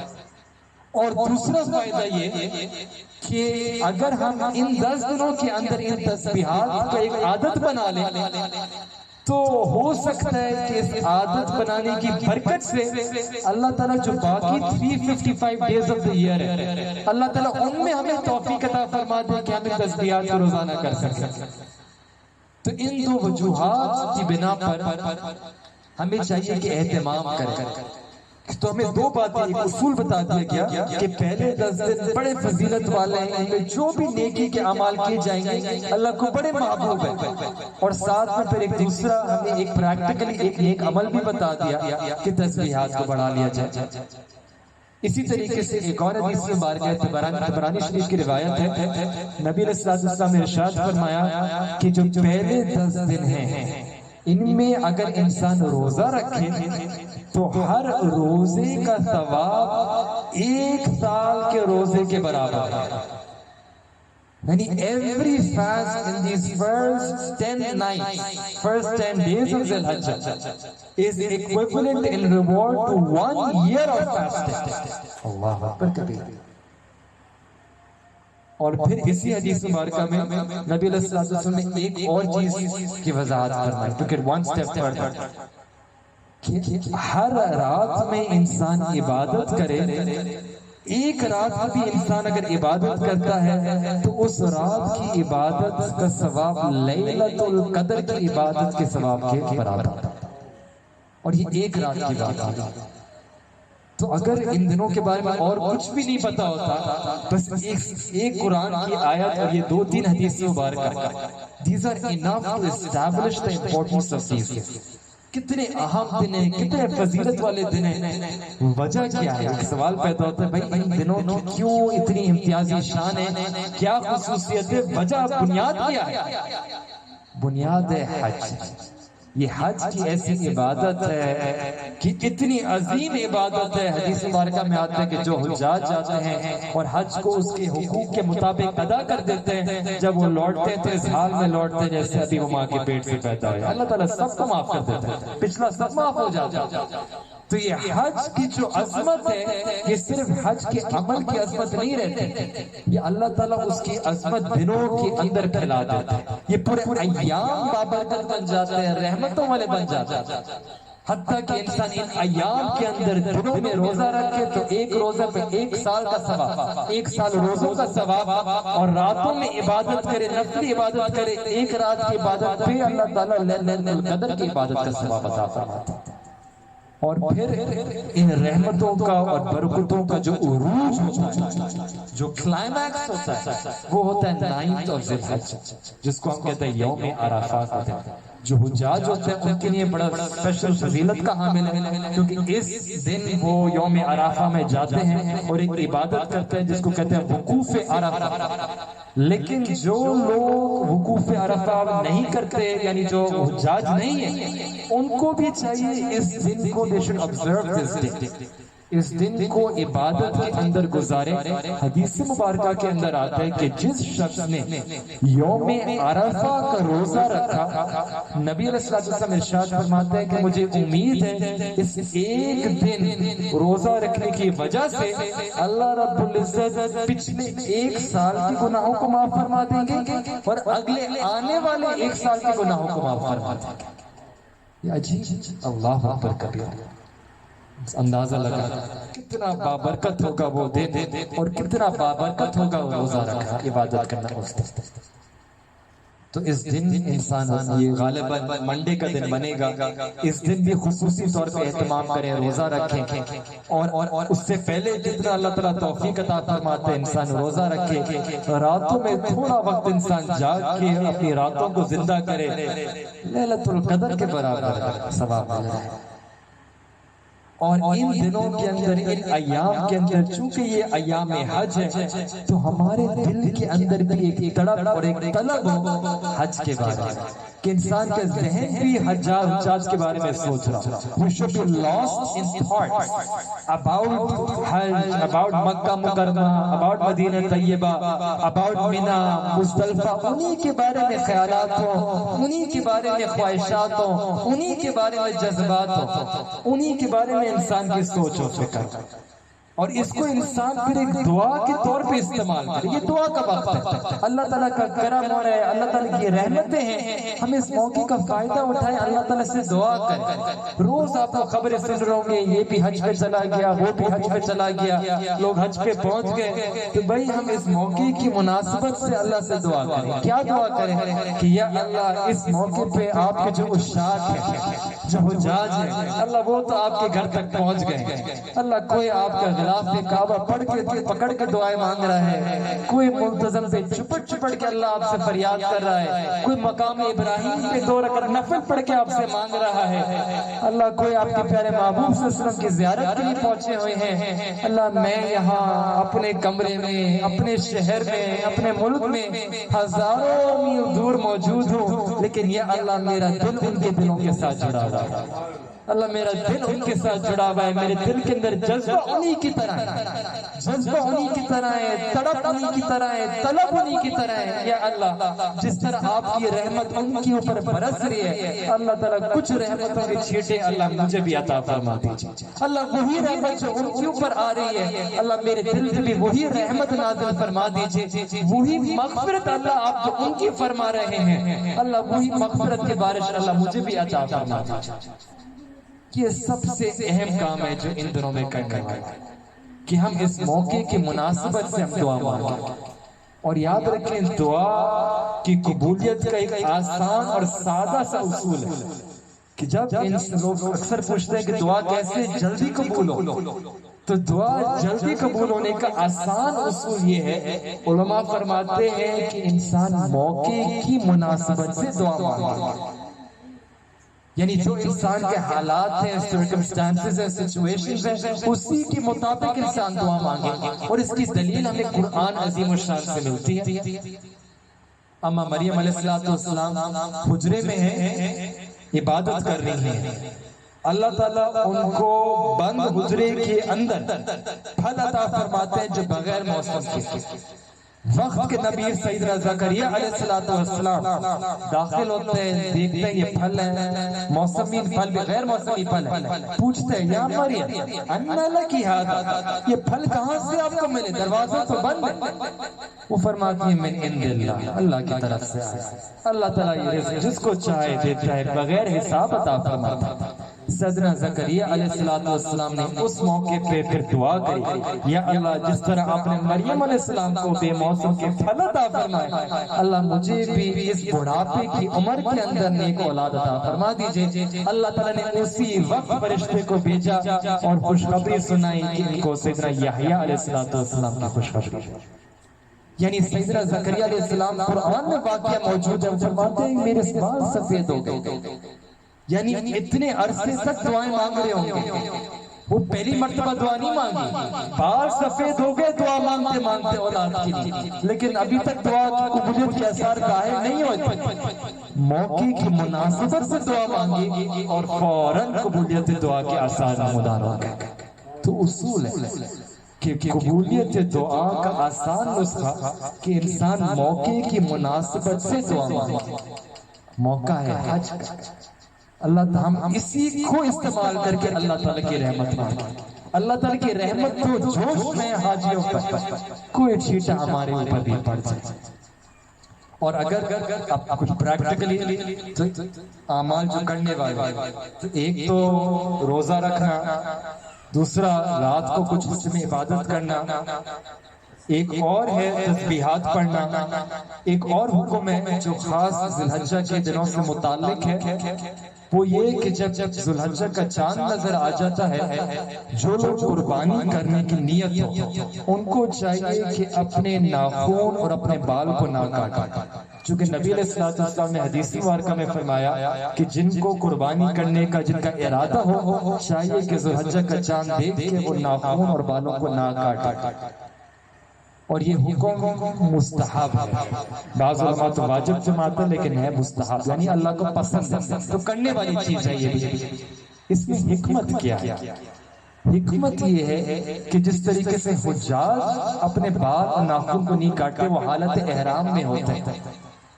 اور دوسرا فائدہ یہ کہ اگر ہم ان 10 دنوں کے اندر ان تسبیحات کو ایک عادت بنا لیں تو ہو سکتا ہے کہ اس عادت بنانے کی برکت سے اللہ تعالیٰ جو باقی 355 ڈیز آف دی ایئر ہے, اللہ تعالیٰ ان میں ہمیں توفیق عطا فرما دے کہ ہم ان تسبیحات کو روزانہ کر سکیں. تو ان 2 وجوہات کی بنا پر ہمیں چاہیے کہ اہتمام کریں. تو ہمیں 2 باتیں, ایک اصول بتا دیا گیا کہ پہلے 10 دن بڑے فضیلت والے ہیں, ان میں جو بھی نیکی کے اعمال کیے جائیں گے اللہ کو بڑے محبوب ہیں. اور ساتھ میں پھر ایک دوسرا ہمیں ایک پریکٹیکلی ایک نیک عمل بھی بتا دیا کہ تسبیحات کو بڑھا لیا جائے. اسی طریقے سے ایک اور حدیث مبارکہ ہے، طبرانی شریف کی روایت ہے، نبی علیہ السلام نے ارشاد فرمایا کہ جو پہلے 10 دن ہیں ان میں اگر انسان روزہ رکھے تو ہر روزے کا ثواب 1 سال کے روزے کے برابر ہے. یعنی every fast in these first 10 nights, first 10 days of Dhul Hijjah is equivalent in reward to 1 year of fasting. اللہ اکبر کبیر. اور پھر اسی حدیث مبارکہ میں نبی علیہ السلام نے ایک اور چیز کی وضاحت فرمائی، تو کہ one step further کہ ہر رات میں انسان عبادت کرے، ایک رات بھی انسان اگر عبادت کرتا ہے تو اس رات کی عبادت کا ثواب لیلۃ القدر کی عبادت کے ثواب کے برابر ہے. اور یہ ایک رات کی بات ہے. تو اگر ان دنوں کے بارے میں اور کچھ بھی نہیں پتا ہوتا، بس ایک قرآن کی آیت اور یہ 2-3 حدیث مبارکہ، these are enough to establish the importance of these. کتنے اہم دن ہیں، کتنے فضیلت والے دن ہیں. وجہ کیا ہے؟ ایک سوال پیدا ہوتا ہے، بھائی ان دنوں کی کیوں اتنی امتیازی شان ہے، کیا خصوصیت ہے؟ وجہ بنیاد کیا ہے؟ بنیاد ہے حج. یہ حج کی ایسی عبادت ہے کہ اتنی عظیم عبادت ہے. حدیث مبارکہ میں آتا ہے کہ جو حجاج جاتے ہیں اور حج کو اس کے حقوق کے مطابق ادا کر دیتے ہیں، جب وہ لوٹتے ہیں تو اس حال میں لوٹتے ہیں جیسے ابھی وہ ماں کے پیٹ سے پیدا ہوئے. اللہ تعالیٰ سب کو معاف کر دیتا ہے، پچھلا سب معاف ہو جاتا ہے. تو یہ حج کی جو عظمت ہے، یہ صرف حج کے عمل کی عظمت نہیں رہتی، یہ اللہ تعالیٰ اس کی عظمت دنوں کے اندر پھیلا دیتا ہے. یہ پورے ایام بابرکت بن جاتے ہیں، رحمتوں والے بن جاتے ہیں. حتیٰ کہ انسان ان ایام کے اندر دنوں میں روزہ رکھے تو ایک روزہ پہ 1 سال کا ثواب، 1 سال روزوں کا ثواب، اور راتوں میں عبادت کرے، نفلی عبادت کرے، ایک رات کی عبادت پہ اللہ تعالیٰ لیلۃ القدر کی عبادت کا ثواب عطا فرماتا ہے. اور پھر ان رحمتوں کا اور برکتوں کا جو عروج ہوتا ہے، جو کلائمیکس ہوتا ہے، وہ ہوتا ہے 9th of ذی الحجہ، جس کو ہم کہتے ہیں یوم عرفات ہوتے ہیں. جو حجاج ہوتے ہیں ان کے لیے بڑا اسپیشل فضیلت کا حامل ہے، کیونکہ اس دن وہ یوم عرفہ میں جاتے ہیں اور ایک عبادت کرتے ہیں جس کو کہتے ہیں وقوف عرفہ. لیکن جو لوگ وقوف عرفہ نہیں کرتے، یعنی جو حجاج نہیں ہیں، ان کو بھی چاہیے اس دن کو they should observe this day، اس دن کو عبادت کے اندر گزارے. حدیث مبارکہ کے اندر آتا ہے کہ جس شخص نے یوم عرفہ کا روزہ رکھا، نبی علیہ السلام ارشاد فرماتے ہیں کہ مجھے امید ہے اس ایک دن روزہ رکھنے کی وجہ سے اللہ رب العزت پچھلے 1 سال کے گناہوں کو معاف فرما دیں گے اور اگلے آنے والے 1 سال کے گناہوں کو معاف فرما دیں گے. یہ عجیب، اللہ اکبر کبیر. اندازہ لگا کتنا بابرکت ہوگا وہ دن اور کتنا بابرکت ہوگا وہ روزہ رکھنا، عبادت کرنا اس دن. تو اس دن انسان، یہ غالباً منڈے کا دن بنے گا، اس دن بھی خصوصی طور پہ اہتمام کریں، روزہ رکھیں، اور اس سے پہلے جتنا اللہ تعالیٰ توفیق عطا فرماتے ہیں انسان روزہ رکھے. راتوں میں تھوڑا وقت انسان جاگ کے اپنی راتوں کو زندہ کرے، لیلۃ القدر کے برابر ثواب ملے. اور ان دنوں کے اندر، ان ایام کے اندر، چونکہ یہ ایام حج ہے تو ہمارے دل کے اندر بھی ایک تڑپ اور ایک طلب ہو حج کے بارے میں، کہ انسان کا ذہن بھی حجاج کے بارے میں سوچ رہا. We should be lost in thoughts about Hajj, about مکہ مکرمہ، about مدینہ طیبہ، about منی، مزدلفہ. انہی کے بارے میں خیالات ہوں، انہی کے بارے میں خواہشات ہوں، انہی کے بارے میں جذبات ہوں، انہی کے بارے میں انسان کی سوچ و فکر. اور اس کو انسان پھر ایک دعا کے طور پہ استعمال کرے. یہ دعا کا وقت ہے، اللہ تعالیٰ کا کرم ہو رہا ہے، اللہ تعالیٰ کی رحمتیں ہیں، ہم اس موقع کا فائدہ اٹھائیں، اللہ تعالیٰ سے دعا کریں. روز آپ کو خبریں سن رہے ہوں گے، یہ بھی حج پہ چلا گیا، وہ بھی حج پہ چلا گیا، لوگ حج پہ پہنچ گئے. تو بھائی ہم اس موقع کی مناسبت سے اللہ سے دعا کریں. کیا دعا کریں؟ کہ یا اللہ اس موقع پہ آپ کے جو عشاق ہیں، جو حجاج ہیں، اللہ وہ تو آپ کے گھر تک پہنچ گئے، اللہ کوئی آپ کا غلاف کعبہ پڑھ کے پکڑ کے دعائیں مانگ رہا ہے، کوئی منتظم سے چپٹ کے اللہ آپ سے فریاد کر رہا ہے، کوئی مقام ابراہیم پہ 2 رکعت نفل پڑھ کے آپ سے مانگ رہا ہے، اللہ کوئی آپ کے پیارے محبوب صلی اللہ علیہ وسلم کی زیارت کے لیے پہنچے ہوئے ہیں، اللہ میں یہاں اپنے کمرے میں، اپنے شہر میں، اپنے ملک میں ہزاروں میل دور موجود ہوں، لیکن یہ اللہ میرا دل ان کے دلوں کے ساتھ جڑا ہوا ہے، اللہ میرا دل ان کے ساتھ جڑا ہوا ہے، میرے دل کے اندر جذبہ انہی کی طرح ہے، جذبہ انہی کی طرح ہے، تڑپ انہی کی طرح ہے، طلب انہی کی طرح ہے۔ یا اللہ جس طرح آپ کی رحمت ان کے اوپر برس رہی ہے، اللہ تعالیٰ کچھ رحمتوں کے چھیٹے اللہ مجھے بھی عطا فرما دیجیے، اللہ وہی رحمت جو ان کے اوپر آ رہی ہے اللہ میرے دل سے بھی وہی رحمت نازل فرما دیجیے، وہی مغفرت اللہ آپ جو ان کی فرما رہے ہیں اللہ وہی مغفرت کے بارش اللہ مجھے بھی عطا فرما دیجیے۔ یہ سب سے اہم کام ہے جو ان دنوں میں کرنے والا ہے کہ ہم اس موقع کی مناسبت سے ہم دعا مانگیں، اور یاد رکھیں دعا کی قبولیت کا ایک آسان اور سادہ سا اصول ہے کہ جب لوگ اکثر پوچھتے ہیں کہ دعا کیسے جلدی قبول ہو، تو دعا جلدی قبول ہونے کا آسان اصول یہ ہے، علماء فرماتے ہیں کہ انسان موقع کی مناسبت سے دعا مانگے، یعنی جو انسان کے حالات ہیں، سرکمسٹانسز ہیں، سچویشنز ہیں، اسی کے مطابق انسان دعا مانگے، اور اس کی دلیل ہمیں قرآن عظیم الشان سے ملتی ہے۔ اما مریم علیہ السلام حجرے میں ہیں، عبادت کر رہی ہیں، اللہ تعالیٰ ان کو بند حجرے کے اندر پھل عطا فرماتے ہیں جو بغیر موسم کے، وقت کے نبی سیدنا زکریا علیہ السلام داخل ہوتے ہیں، دیکھتے ہیں یہ پھل ہے، موسمی پھل بھی غیر موسمی پھل ہے، پوچھتے ہیں یا مریم انا لکی ھذا، یہ پھل کہاں سے آپ کو ملے، دروازہ تو بند ہے، وہ فرماتی ہیں من عند اللہ، اللہ کی طرف سے آئے، اللہ تعالیٰ یہ رزق جس کو چاہے دیتا ہے، بغیر حساب عطا فرماتا ہے۔ سیدنا زکریا علیہ السلام نے اس موقع پہ پھر دعا کری، یا اللہ جس طرح آپ نے مریم علیہ السلام کو بے موسم کے پھل عطا فرمائے، اللہ مجھے بھی اس بڑھاپے کی عمر کے اندر نیک اولاد عطا فرما دیجئے۔ اللہ تعالیٰ نے اسی وقت فرشتے کو بھیجا اور خوشخبری سنائی کہ ان کو سیدنا یحییٰ علیہ السلام کی خوشخبری، یعنی سیدنا زکریا علیہ السلام قرآن میں واقعہ موجود ہے، فرماتے ہیں میرے بال سفید ہو گئے، یعنی اتنے عرصے تک دعائیں مانگ رہے ہوں گے، وہ پہلی مرتبہ دعا نہیں مانگی، بال سفید ہو گئے دعا مانگتے مانگتے اولاد کے لیے، لیکن ابھی تک دعا کی قبولیت کے اثار ظاہر نہیں ہوتے، موقع کی مناسبت سے دعا مانگی اور فوراً قبولیت دعا کے اثار نمودار ہو گئے۔ تو اصول ہے کہ قبولیت دعا کا آسان نسخہ کہ انسان موقع کی مناسبت سے دعا مانگے، موقع ہے حج کا، اللہ ہم اسی کو استعمال کر کے اللہ تعالیٰ کی رحمت مانگے، اللہ تعالیٰ کی رحمت تو جوش میں حاجیوں پر کوئی چھیٹا ہمارے اوپر بھی پڑ جائے۔ اور اگر آپ کچھ پریکٹیکلی اعمال جو کرنے والے، تو ایک تو روزہ رکھنا، دوسرا رات کو کچھ حصے میں عبادت کرنا، ایک اور ہے تسبیحات پڑھنا، ایک اور حکم ہے جو خاص ذی الحجہ کے دنوں سے متعلق ہے، وہ یہ کہ جب ذی الحجہ کا چاند نظر آ جاتا ہے، جو لوگ قربانی کرنے کی نیت ہو ان کو چاہیے کہ اپنے ناخن اور اپنے بال کو نہ کاٹیں، چونکہ نبی علیہ السلام نے حدیث مبارکہ میں فرمایا کہ جن کو قربانی کرنے کا جن کا ارادہ ہو چاہیے کہ ذی الحجہ کا چاند دیکھ کے وہ ناخن اور بالوں کو نہ کاٹیں، اور یہ حکم مستحب ہے، بعض علماء تو واجب جماعت ہے لیکن ہے مستحب، یعنی اللہ کو پسند ہے تو کرنے والی چیز ہے یہ بھی۔ اس میں حکمت کیا ہے؟ حکمت یہ ہے کہ جس طریقے سے حجاج اپنے بال اور ناخن کو نہیں کاٹتے وہ حالت احرام میں ہوتے ہیں،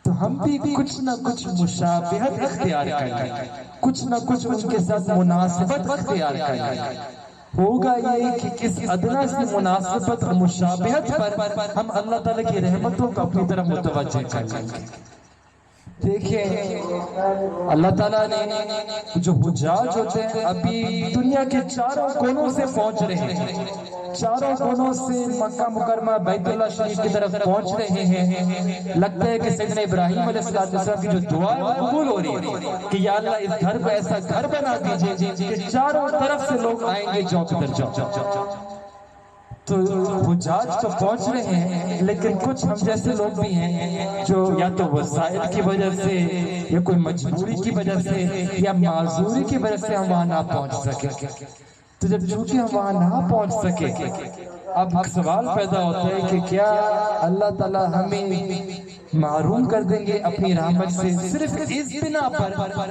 تو ہم بھی کچھ نہ کچھ مشابہت اختیار کریں، کچھ نہ کچھ ان کے ساتھ مناسبت اختیار کریں، ہوگا یہ کہ اس ادنا سی مناسبت اور مشابہت پر ہم اللہ تعالیٰ کی رحمتوں کو اپنی طرف متوجہ کر لیں گے۔ دیکھیں اللہ تعالیٰ نے جو حجاج ہوتے ہیں ابھی دنیا کے چاروں کونوں سے پہنچ رہے ہیں، چاروں کونوں سے مکہ مکرمہ بیت اللہ شریف کی طرف پہنچ رہے ہیں، لگتا ہے کہ سیدنا ابراہیم علیہ السلام کی جو دعا ہے قبول ہو رہی ہے کہ یا اللہ اس گھر کو ایسا گھر بنا دیجئے کہ چاروں طرف سے لوگ آئیں گے، جاؤ کدھر جاؤ۔ تو حجاج تو پہنچ رہے ہیں، لیکن کچھ ہم جیسے لوگ بھی ہیں جو یا تو وسائل کی وجہ سے یا کوئی مجبوری کی وجہ سے یا معذوری کی وجہ سے ہم وہاں نہ پہنچ سکے. تو جب چونکہ ہم وہاں نہ پہنچ سکے، اب سوال پیدا ہوتا ہے کہ کیا اللہ تعالیٰ ہمیں محروم کر دیں گے اپنی رحمت سے صرف اس بنا پر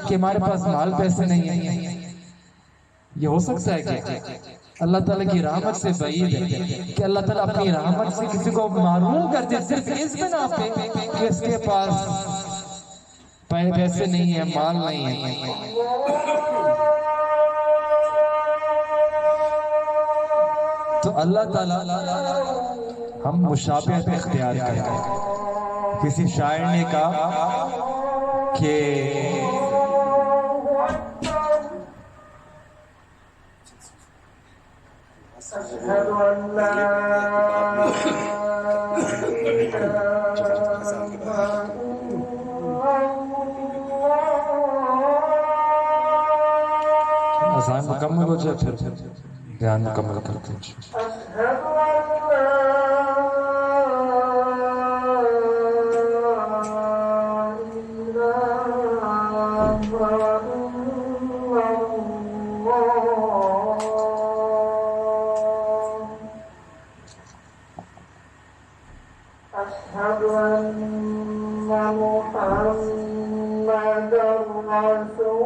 کہ ہمارے پاس مال پیسے نہیں ہیں؟ یہ ہو سکتا ہے کہ اللہ تعالیٰ کی رحمت سے بعید ہے کہ اللہ تعالیٰ اپنی رحمت سے کسی کو محروم کر دے صرف اس بنا پہ کہ اس کے پاس پیسے نہیں ہیں، مال نہیں ہے. تو اللہ تعالیٰ ہم مشابہت اختیار کریں. کسی شاعر نے کہا کہ أشهد أن لا اذان مکمل ہو جائے پھر بیان مکمل کرتے ہیں. أشهد أن محمد رسول الله. أشهد أن محمد رسول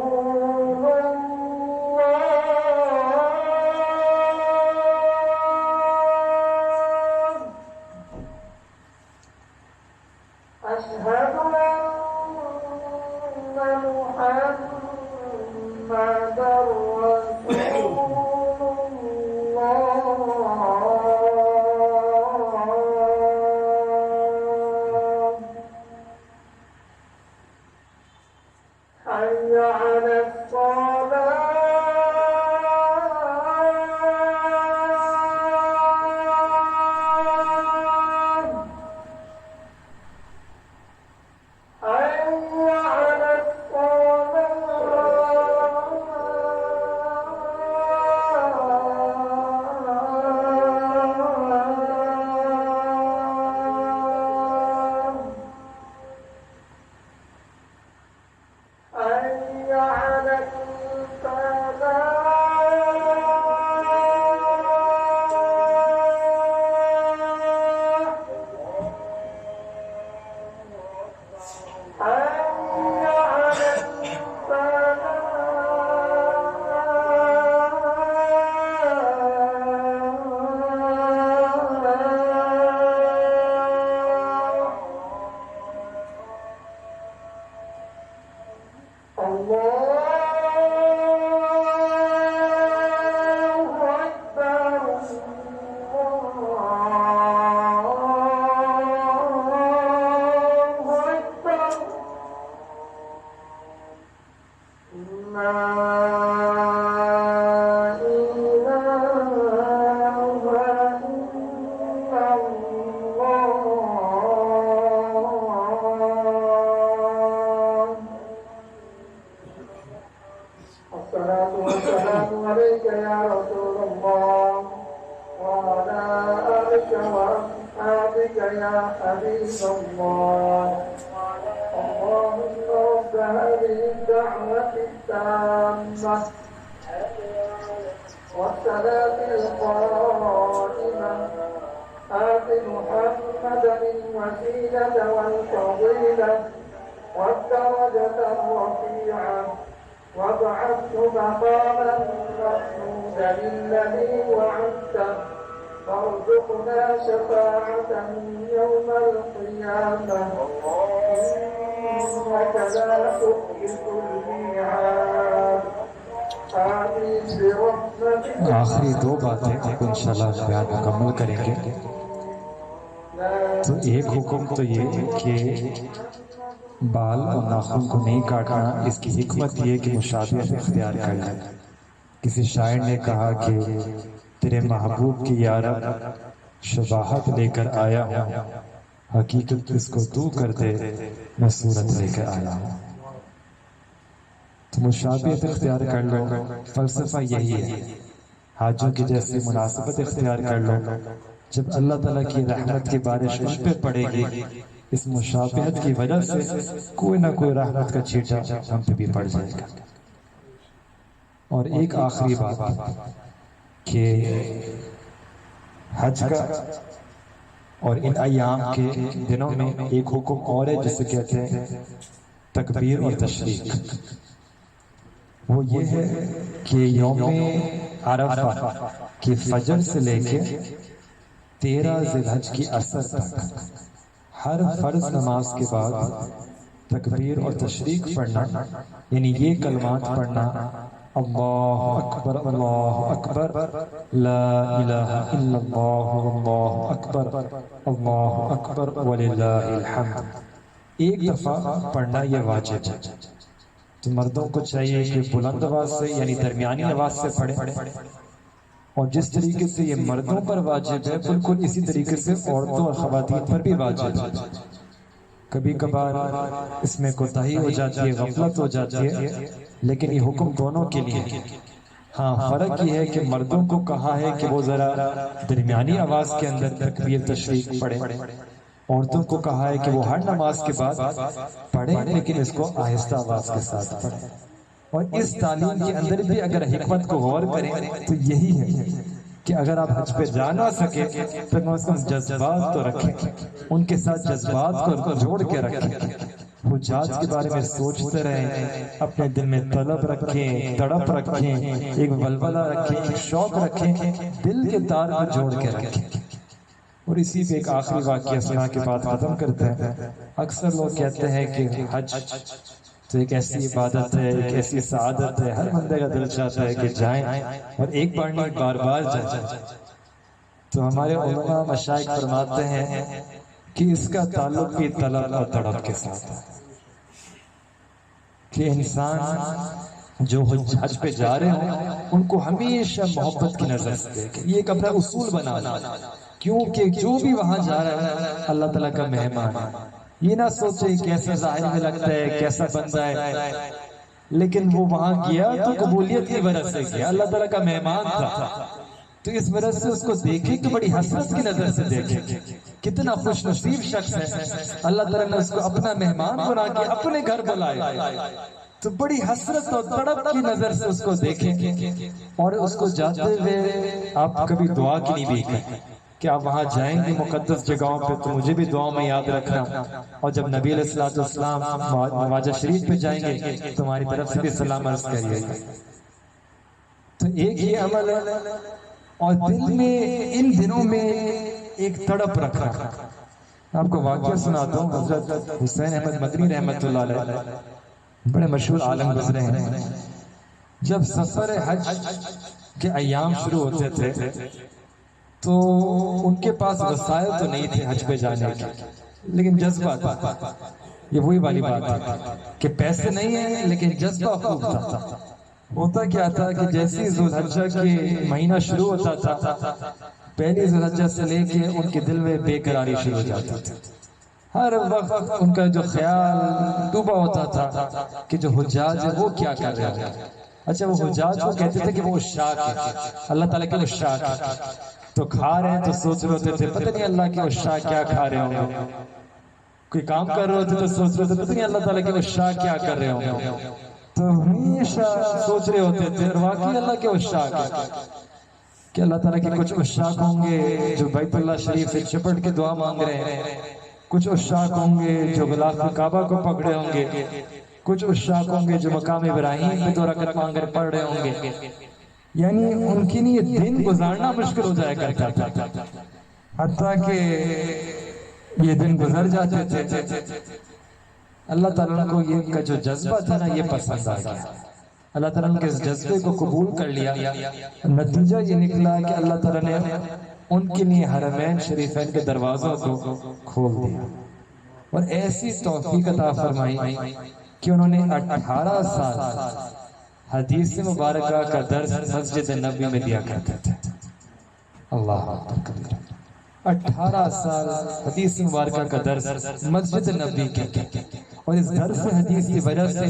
حي على الصلاة. حي على والصلاة القائمة آت محمدا الوسيلة والفضيلة والدرجة الرفيعة وابعثه مقاما محمودا الذي وعدته وارزقنا شفاعة يوم القيامة إنك لا تخلف الميعاد. آخری دو باتیں آپ انشاءاللہ بیان مکمل کریں گے. تو ایک حکم تو یہ کہ بال اور ناخن کو نہیں کاٹنا، اس کی حکمت یہ کہ مشابہت اختیار کرنا. کسی شاعر نے کہا کہ تیرے محبوب کی یارب شباہت لے کر آیا ہوں، حقیقت اس کو تو کر دے میں صورت لے کر آیا ہوں. تو مشابہت اختیار کر لو. فلسفہ یہی ہے حاجوں کی جیسی مناسبت اختیار کر لو، جب اللہ تعالیٰ کی رحمت کی بارش ان پہ پڑے گی، اس مشابہت کی وجہ سے کوئی نہ کوئی رحمت کا چھیٹا ہم پہ بھی پڑ جائے گا۔ اور ایک آخری بات کہ حج کا اور ان ایام کے دنوں میں ایک حکم اور ہے جسے کہتے ہیں تکبیر اور تشریق۔ وہ یہ ہے کہ یوم عرفہ کی فجر سے لے کے 13 ذی الحج کی عصر تک ہر فرض نماز کے بعد تکبیر اور تشریق پڑھنا، یعنی یہ کلمات پڑھنا، اللہ اکبر اللہ اکبر، لا الہ الا اللہ واللہ اکبر، اللہ اکبر وللہ الحمد، ایک دفعہ پڑھنا یہ واجب ہے۔ تو مردوں کو چاہیے کہ بلند آواز سے یعنی درمیانی آواز سے پڑھیں، اور جس طریقے سے یہ مردوں پر واجب ہے بالکل اسی طریقے سے عورتوں اور خواتین پر بھی واجب ہے۔ کبھی کبھار اس میں کوتاہی ہو جاتی ہے، غفلت ہو جاتی ہے، لیکن یہ حکم دونوں کے لیے ہے۔ ہاں فرق یہ ہے کہ مردوں کو کہا ہے کہ وہ ذرا درمیانی آواز کے اندر تکبیر تشریق پڑھیں، عورتوں کو کہا ہے کہ وہ ہر نماز کے بعد پڑھیں لیکن اس کو آہستہ آواز کے ساتھ پڑھیں۔ اور اس تعلیم کے اندر بھی اگر حکمت کو غور کریں تو یہی ہے کہ اگر آپ حج پہ جا نہ سکے تو کم از کم جذبات تو رکھیں، ان کے ساتھ جذبات کو جوڑ کے رکھیں، حجاج کے بارے میں سوچتے رہیں، اپنے دل میں طلب رکھیں، تڑپ رکھیں، ایک ولولہ رکھیں، ایک شوق رکھیں، دل کے تار کو جوڑ کے رکھیں۔ اور اسی پہ ایک آخری واقعہ سنا کے بعد ختم کرتے ہیں۔ اکثر لوگ کہتے ہیں کہ حج تو ایک ایسی عبادت ہے، ایک ایسی سعادت ہے، ہر بندے کا دل چاہتا ہے کہ جائیں اور ایک بار نہیں بار بار جائیں۔ تو ہمارے علماء مشائخ فرماتے ہیں کہ اس کا تعلق بھی طلب اور تڑپ کے ساتھ ہے، کہ انسان جو حج پہ جا رہے ہوں ان کو ہمیشہ محبت کی نظر سے دیکھیں، یہ ایک اپنا اصول بنا لیں، کیونکہ جو بھی وہاں جا رہا ہے اللہ تعالیٰ کا مہمان ہے۔ یہ نہ سوچے کیسا ظاہر میں لگتا ہے، کیسا بندہ ہے، لیکن وہ وہاں گیا تو قبولیت کی وجہ سے گیا، اللہ تعالیٰ کا مہمان تھا، تو اس وجہ سے اس کو دیکھیں کہ بڑی حسرت کی نظر سے دیکھیں، کتنا خوش نصیب شخص ہے، اللہ تعالیٰ نے اس کو اپنا مہمان بنا کے اپنے گھر بلائے، تو بڑی حسرت اور تڑپ کی نظر سے اس کو دیکھیں۔ اور اس کو جاتے ہوئے آپ کبھی دعا کی نہیں بھی کریں کہ آپ وہاں جائیں گے مقدس جگہوں پہ تو مجھے بھی دعاؤں میں یاد رکھنا، اور جب نبی علیہ السلام نواجہ شریف پہ جائیں گے تو ہماری طرف سے بھی سلام عرض کریے گا۔ تو ایک یہ عمل ہے، اور دل میں ان دنوں میں ایک تڑپ رکھنا۔ آپ کو واقعہ سناتا ہوں، حضرت حسین احمد مدنی رحمت اللہ علیہ بڑے مشہور عالم گزرے ہیں۔ جب سفر حج کے ایام شروع ہوتے تھے تو ان کے پاس وسائل تو نہیں تھے حج پہ جانے کے، لیکن جذبہ تھا۔ یہ وہی والی بات ہے کہ پیسے نہیں ہیں لیکن جذبہ خوب تھا۔ ہوتا کیا تھا کہ جیسے ذو الحجہ کے مہینہ شروع ہوتا تھا، پہلی ذو الحجہ سے لے کے ان کے دل میں بے قراری شروع ہو جاتی تھی۔ ہر وقت ان کا جو خیال ڈوبا ہوتا تھا کہ جو حجاج ہے وہ کیا کر رہے ہیں۔ اچھا، وہ حجاج کو کہتے تھے کہ وہ عشاق ہے، اللہ تعالیٰ کے عشاق ہے، تو کھا رہے ہیں تو سوچ رہے ہوتے تھے پتہ نہیں اللہ کے عشاق کیا کھا رہے ہوں گے، کوئی کام کر رہے ہوتے تو سوچ رہے ہوتے پتہ نہیں اللہ تعالیٰ کے عشاق کیا کر رہے ہوں گے، تو ہمیشہ سوچ رہے ہوتے تھے، اور واقعی اللہ کے عشاق ہے کہ اللہ تعالیٰ کے کچھ عشاق ہوں گے جو بیت اللہ شریف سے چپٹ کے دعا مانگ رہے ہیں، کچھ عشاق ہوں گے جو غلاف کعبہ کو پکڑے ہوں گے، کچھ عشاق ہوں گے جو مقام ابراہیم پہ 2 رکعت مانگ کر پڑھ رہے ہوں گے۔ یعنی ان کے لیے دن گزارنا مشکل ہو جایا کرتا تھا، حتیٰ کہ یہ دن گزر جاتے تھے۔ اللہ تعالیٰ کو یہ کا جو جذبہ تھا نا یہ پسند آ گیا، اللہ تعالیٰ نے اس جذبے کو قبول کر لیا۔ نتیجہ یہ نکلا کہ اللہ تعالیٰ نے ان کے لیے حرمین شریفین کے دروازوں کو کھول دیا، اور ایسی توفیق عطا فرمائی کہ انہوں نے 18 سال حدیث مبارکہ کا درس مسجد نبی میں دیا کرتے تھے۔ اللہ اکبر، 18 سال حدیث مبارکہ کا درس مسجد نبی کے، اور اس درس حدیث کی وجہ سے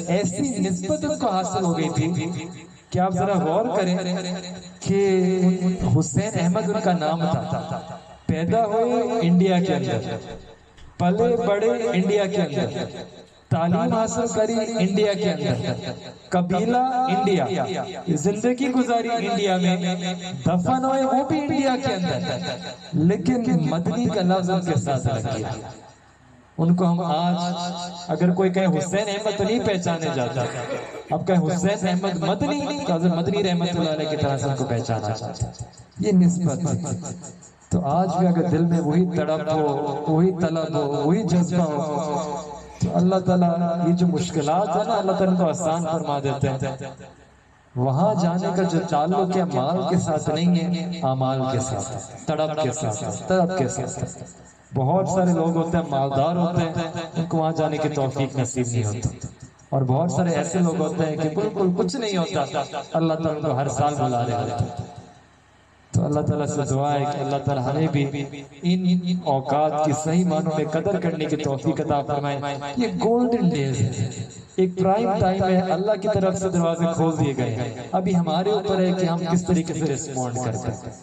ایسی نسبت ان کو حاصل ہو گئی تھی کہ آپ ذرا غور کریں کہ حسین احمد ان کا نام تھا، پیدا ہوئے انڈیا کے اندر، پلے بڑے انڈیا کے اندر، تعلیم حاصل کری انڈیا کے اندر، قبیلہ انڈیا، زندگی گزاری انڈیا میں، دفن ہوئے وہ بھی انڈیا کے اندر، لیکن مدنی کا لفظ ان کے ساتھ لگ گیا۔ ان کو ہم آج اگر کوئی کہے حسین احمد تو نہیں پہچانے جاتا، اب کہے حسین احمد مدنی تو حضرت مدنی رحمت اللہ علیہ کی طرح سے ان کو پہچانا جاتا، یہ نسبت ہے۔ تو آج بھی اگر دل میں وہی تڑپ ہو، وہی طلب ہو، وہی جذبہ ہو، تو اللہ تعالیٰ یہ جو مشکلات ہے نا اللہ تعالیٰ کو آسان فرما دیتے ہیں۔ وہاں جانے کا جو تعلق ہے مال کے ساتھ نہیں ہے، اعمال کے ساتھ، تڑپ کے ساتھ، طلب کے ساتھ۔ بہت سارے لوگ ہوتے ہیں مالدار ہوتے ہیں، ان کو وہاں جانے کی توفیق نصیب نہیں ہوتی، اور بہت سارے ایسے لوگ ہوتے ہیں کہ بالکل کچھ نہیں ہوتا، اللہ تعالیٰ کو ہر سال بلا رہے ہوتے ہیں۔ تو اللہ تعالیٰ سے دعا ہے کہ اللہ تعالیٰ ہمیں بھی ان اوقات کی صحیح معنوں میں قدر کرنے کی توفیق عطا فرمائے۔ یہ گولڈن ڈیز ہے، ایک پرائم ٹائم ہے، اللہ کی طرف سے دروازے کھول دیے گئے ہیں، ابھی ہمارے اوپر ہے کہ ہم کس طریقے سے ریسپونڈ کرتے ہیں۔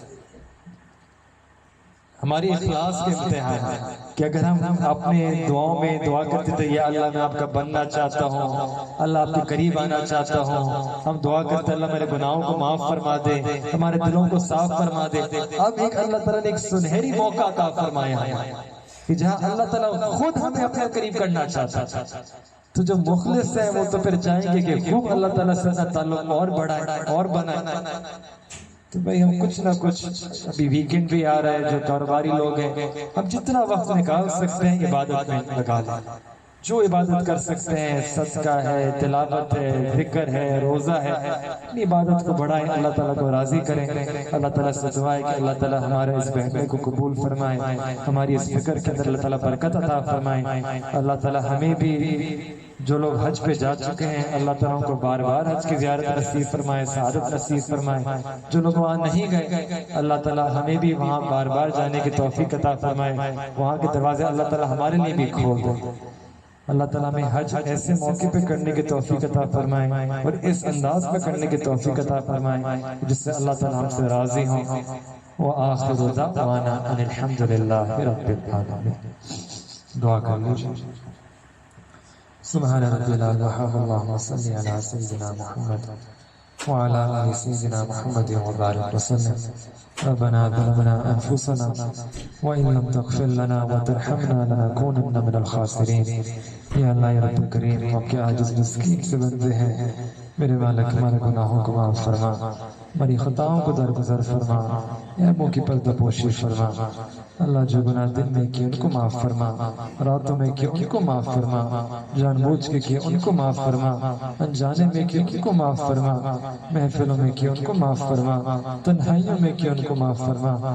ہماری اخلاص کے امتحان ہے کہ اگر ہم اپنے دعاؤں میں دعا کرتے تھے یا اللہ میں آپ کا بننا چاہتا ہوں، اللہ آپ کے قریب آنا چاہتا ہوں، ہم دعا کرتے اللہ میرے گناہوں کو معاف فرما دے، ہمارے دلوں کو صاف فرما دے، اب ایک اللہ تعالیٰ نے ایک سنہری موقع عطا فرمایا ہے کہ جہاں اللہ تعالیٰ خود ہمیں اپنے قریب کرنا چاہتا ہے۔ تو جو مخلص ہیں وہ تو پھر چاہیں گے کہ خوب اللہ تعالیٰ سے اپنا تعلق اور بڑھائے اور بنائے۔ تو بھائی ہم کچھ نہ کچھ، ابھی ویکنڈ بھی آ رہا ہے، جو کاروباری لوگ ہیں ہم جتنا وقت نکال سکتے ہیں عبادت میں لگا لیں، جو عبادت کر سکتے ہیں، صدقہ ہے، تلاوت ہے، ذکر ہے، روزہ ہے، اپنی عبادت کو بڑھائیں، اللہ تعالیٰ کو راضی کریں۔ اللہ تعالیٰ سے دعا ہے کہ اللہ تعالیٰ ہمارے اس بیٹھنے کو قبول فرمائے، ہماری اس فکر کے اندر اللہ تعالیٰ برکت عطا فرمائے۔ اللہ تعالیٰ ہمیں بھی، جو لوگ حج پہ جا چکے ہیں اللہ تعالیٰ کو بار بار حج کی زیارت نصیب فرمائے، سعادت نصیب فرمائے۔ جو لوگ وہاں نہیں گئے اللہ تعالیٰ ہمیں بھی وہاں بار بار جانے کی توفیق عطا فرمائے، وہاں کے دروازے اللہ تعالیٰ ہمارے لیے بھی کھول دے۔ اللہ تعالیٰ میں حج ایسے موقع پہ کرنے کی توفیق عطا فرمائے اور اس انداز پہ کرنے کی توفیق عطا فرمائے جس سے اللہ تعالیٰ ہم سے راضی ہوں۔ وآخر دعوانا ان الحمدللہ رب العالمین۔ دعا کر لیجیے۔ سبحان ربی العلی اللہم صلی علی سیدنا محمد وعلی آل سیدنا محمد وبارک وسلم۔ ربنا ظلمنا انفسنا وان لم تغفر لنا وترحمنا لنكونن من الخاسرین۔ یا اللہ یا رب کریم، ہم کیا عاجز مسکین سے بندے ہیں، میرے مالک ہمارے گناہوں کو معاف فرما، ہماری خطاؤں کو درگزر فرما، یا منہ کی پردہ پوشی فرما۔ اللہ جو گناہ دن میں کیے ان کو معاف فرما، راتوں میں کیے ان کو معاف فرما، جان بوجھ کے کیے ان کو معاف فرما، انجانے میں کیے ان کو معاف فرما، محفلوں میں کیے ان کو معاف فرما، تنہائیوں میں کیے ان کو معاف فرما۔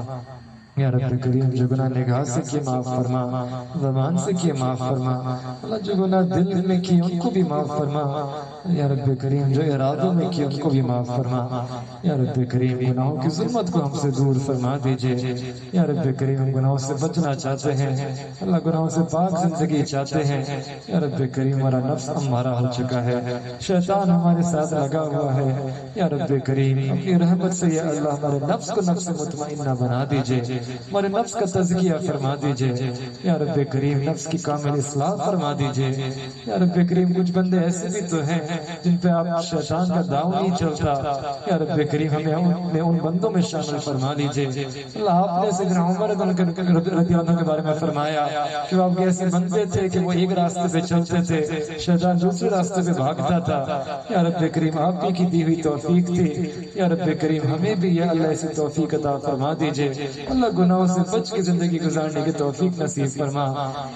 یا رب کریم جو گناہ نگاہ سے کیے معاف فرما، زبان سے کیے معاف فرما، اللہ جو گناہ دل میں کیے ان کو بھی معاف فرما۔ یا رب کریم جو ارادوں میں کیے ان کو بھی معاف فرما۔ یا رب کریم گناہوں کی ظلمت کو ہم سے دور فرما دیجئے۔ یا رب کریم ہم گناہوں سے بچنا چاہتے ہیں، اللہ گناہوں سے پاک زندگی چاہتے ہیں۔ یا رب کریم ہمارا نفس ہمارا ہو چکا ہے، شیطان ہمارے ساتھ لگا ہوا ہے۔ یا رب کریم اپنی رحمت سے یا اللہ ہمارے نفس کو نفس مطمئنہ بنا دیجئے، ہمارے نفس کا تزکیہ فرما دیجئے۔ یا رب کریم نفس کی کامل اصلاح فرما دیجئے۔ یا رب کریم کچھ بندے ایسے بھی تو ہیں جن پہ آپ شیطان کا داؤ نہیں چلتا، یا رب کریم ہمیں ان بندوں میں شامل فرما دیجئے۔ اللہ آپ نے سیدنا عمر رضی اللہ عنہ کے بارے میں فرمایا کہ وہ آپ کے ایسے بندے تھے کہ وہ ایک راستے پہ چلتے تھے، شیطان دوسرے راستے پہ بھاگتا تھا۔ یا رب کریم آپ کی دی ہوئی توفیق تھی، یا رب کریم ہمیں بھی یا اللہ ایسی توفیق عطا فرما دیجئے۔ اللہ گناہوں سے بچ کے زندگی گزارنے کی توفیق نصیب فرما۔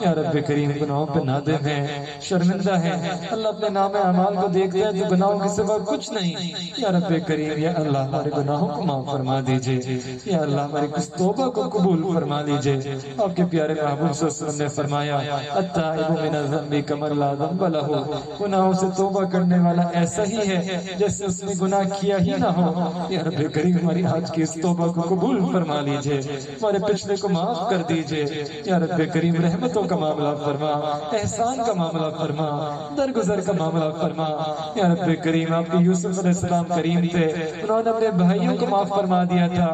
یا رب کریم گناہوں پہ نادم ہے، شرمندہ ہے، اللہ اپنے نام اعمال کو دیکھتے ہیں تو گناہوں کے سوا کچھ نہیں۔ یا رب کریم یا اللہ ہمارے گناہوں کو معاف فرما دیجئے، یا اللہ ہماری کچھ توبہ کو قبول فرما دیجئے۔ آپ کے پیارے محبوب صلی اللہ علیہ وسلم نے فرمایا التائب من الذنب کمن لا ذنب له، گناہوں سے توبہ کرنے والا ایسا ہی ہے جیسے اس نے گناہ کیا ہی نہ ہو۔ یا رب کریم ہماری آج کی اس توبہ کو قبول فرما لیجئے۔ ہمارے پچھلے کو معاف کر دیجئے یا رب کریم، رحمتوں کا معاملہ فرما، احسان کا معاملہ فرما، درگزر کا معاملہ فرما یا رب کریم۔ آپ کے یوسف علیہ السلام کریم تھے، انہوں نے اپنے بھائیوں کو معاف فرما دیا تھا،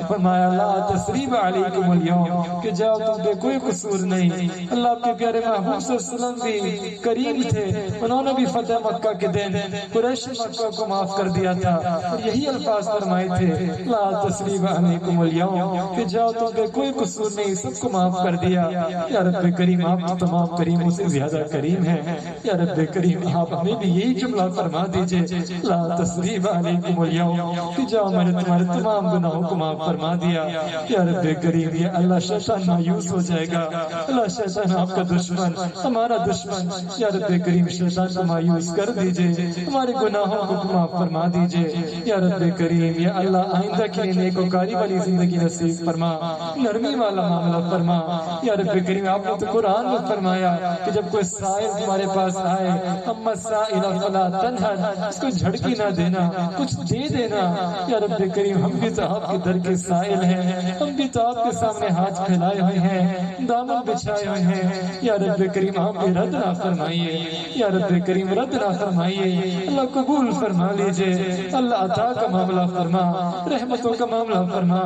فرمایا لا تثریب علیکم اليوم، کہ جاؤ تم پہ کوئی قصور نہیں۔ اللہ آپ کے پیارے محبوب صلی اللہ علیہ وسلم بھی کریم تھے، انہوں نے بھی فتح مکہ کے دن قریش مکہ کو معاف کر دیا تھا، اور یہی الفاظ فرمائے تھے لا تثریب علیکم اليوم، کہ جاؤ تم پہ کوئی قصور نہیں، سب کو معاف کر دیا یا رب کریم۔ آپ تو تمام کریموں سے زیادہ کریم ہیں یا رب کریم، آپ ہمیں بھی یہی جملہ فرما دیجئے لا تثریب علیکم اليوم، کہ جاؤ میں نے تمہارے تمام گناہوں کو معاف فرما دیا یا رب کریم۔ یا اللہ شیطان مایوس ہو جائے گا، اللہ شیطان آپ کا دشمن، ہمارا دشمن یا رب کریم، شیطان کو مایوس کر دیجئے، ہمارے گناہوں کو معاف فرما دیجئے یا رب کریم۔ یا اللہ آئندہ کے لیے نیکوکاری والی زندگی نصیب فرما، نرمی والا معاملہ فرما یا رب کریم۔ آپ نے تو قرآن میں فرمایا کہ جب کوئی سائل تمہارے پاس آئے، اما السائل فلا تنہر، اس کو جھڑکی نہ دینا، کچھ دے دینا یا رب کریم۔ ہم بھی تو آپ کے در کے سائل ہیں، ہم بھی تو آپ کے سامنے ہاتھ پھیلائے ہوئے ہیں، دامن بچھائے ہوئے ہیں یا رب کریم۔ آپ بھی رد نہ فرمائیے یا رب کریم، رد نہ فرمائیے، اللہ قبول فرما لیجئے، اللہ عطا کا معاملہ فرما، رحمتوں کا معاملہ فرما،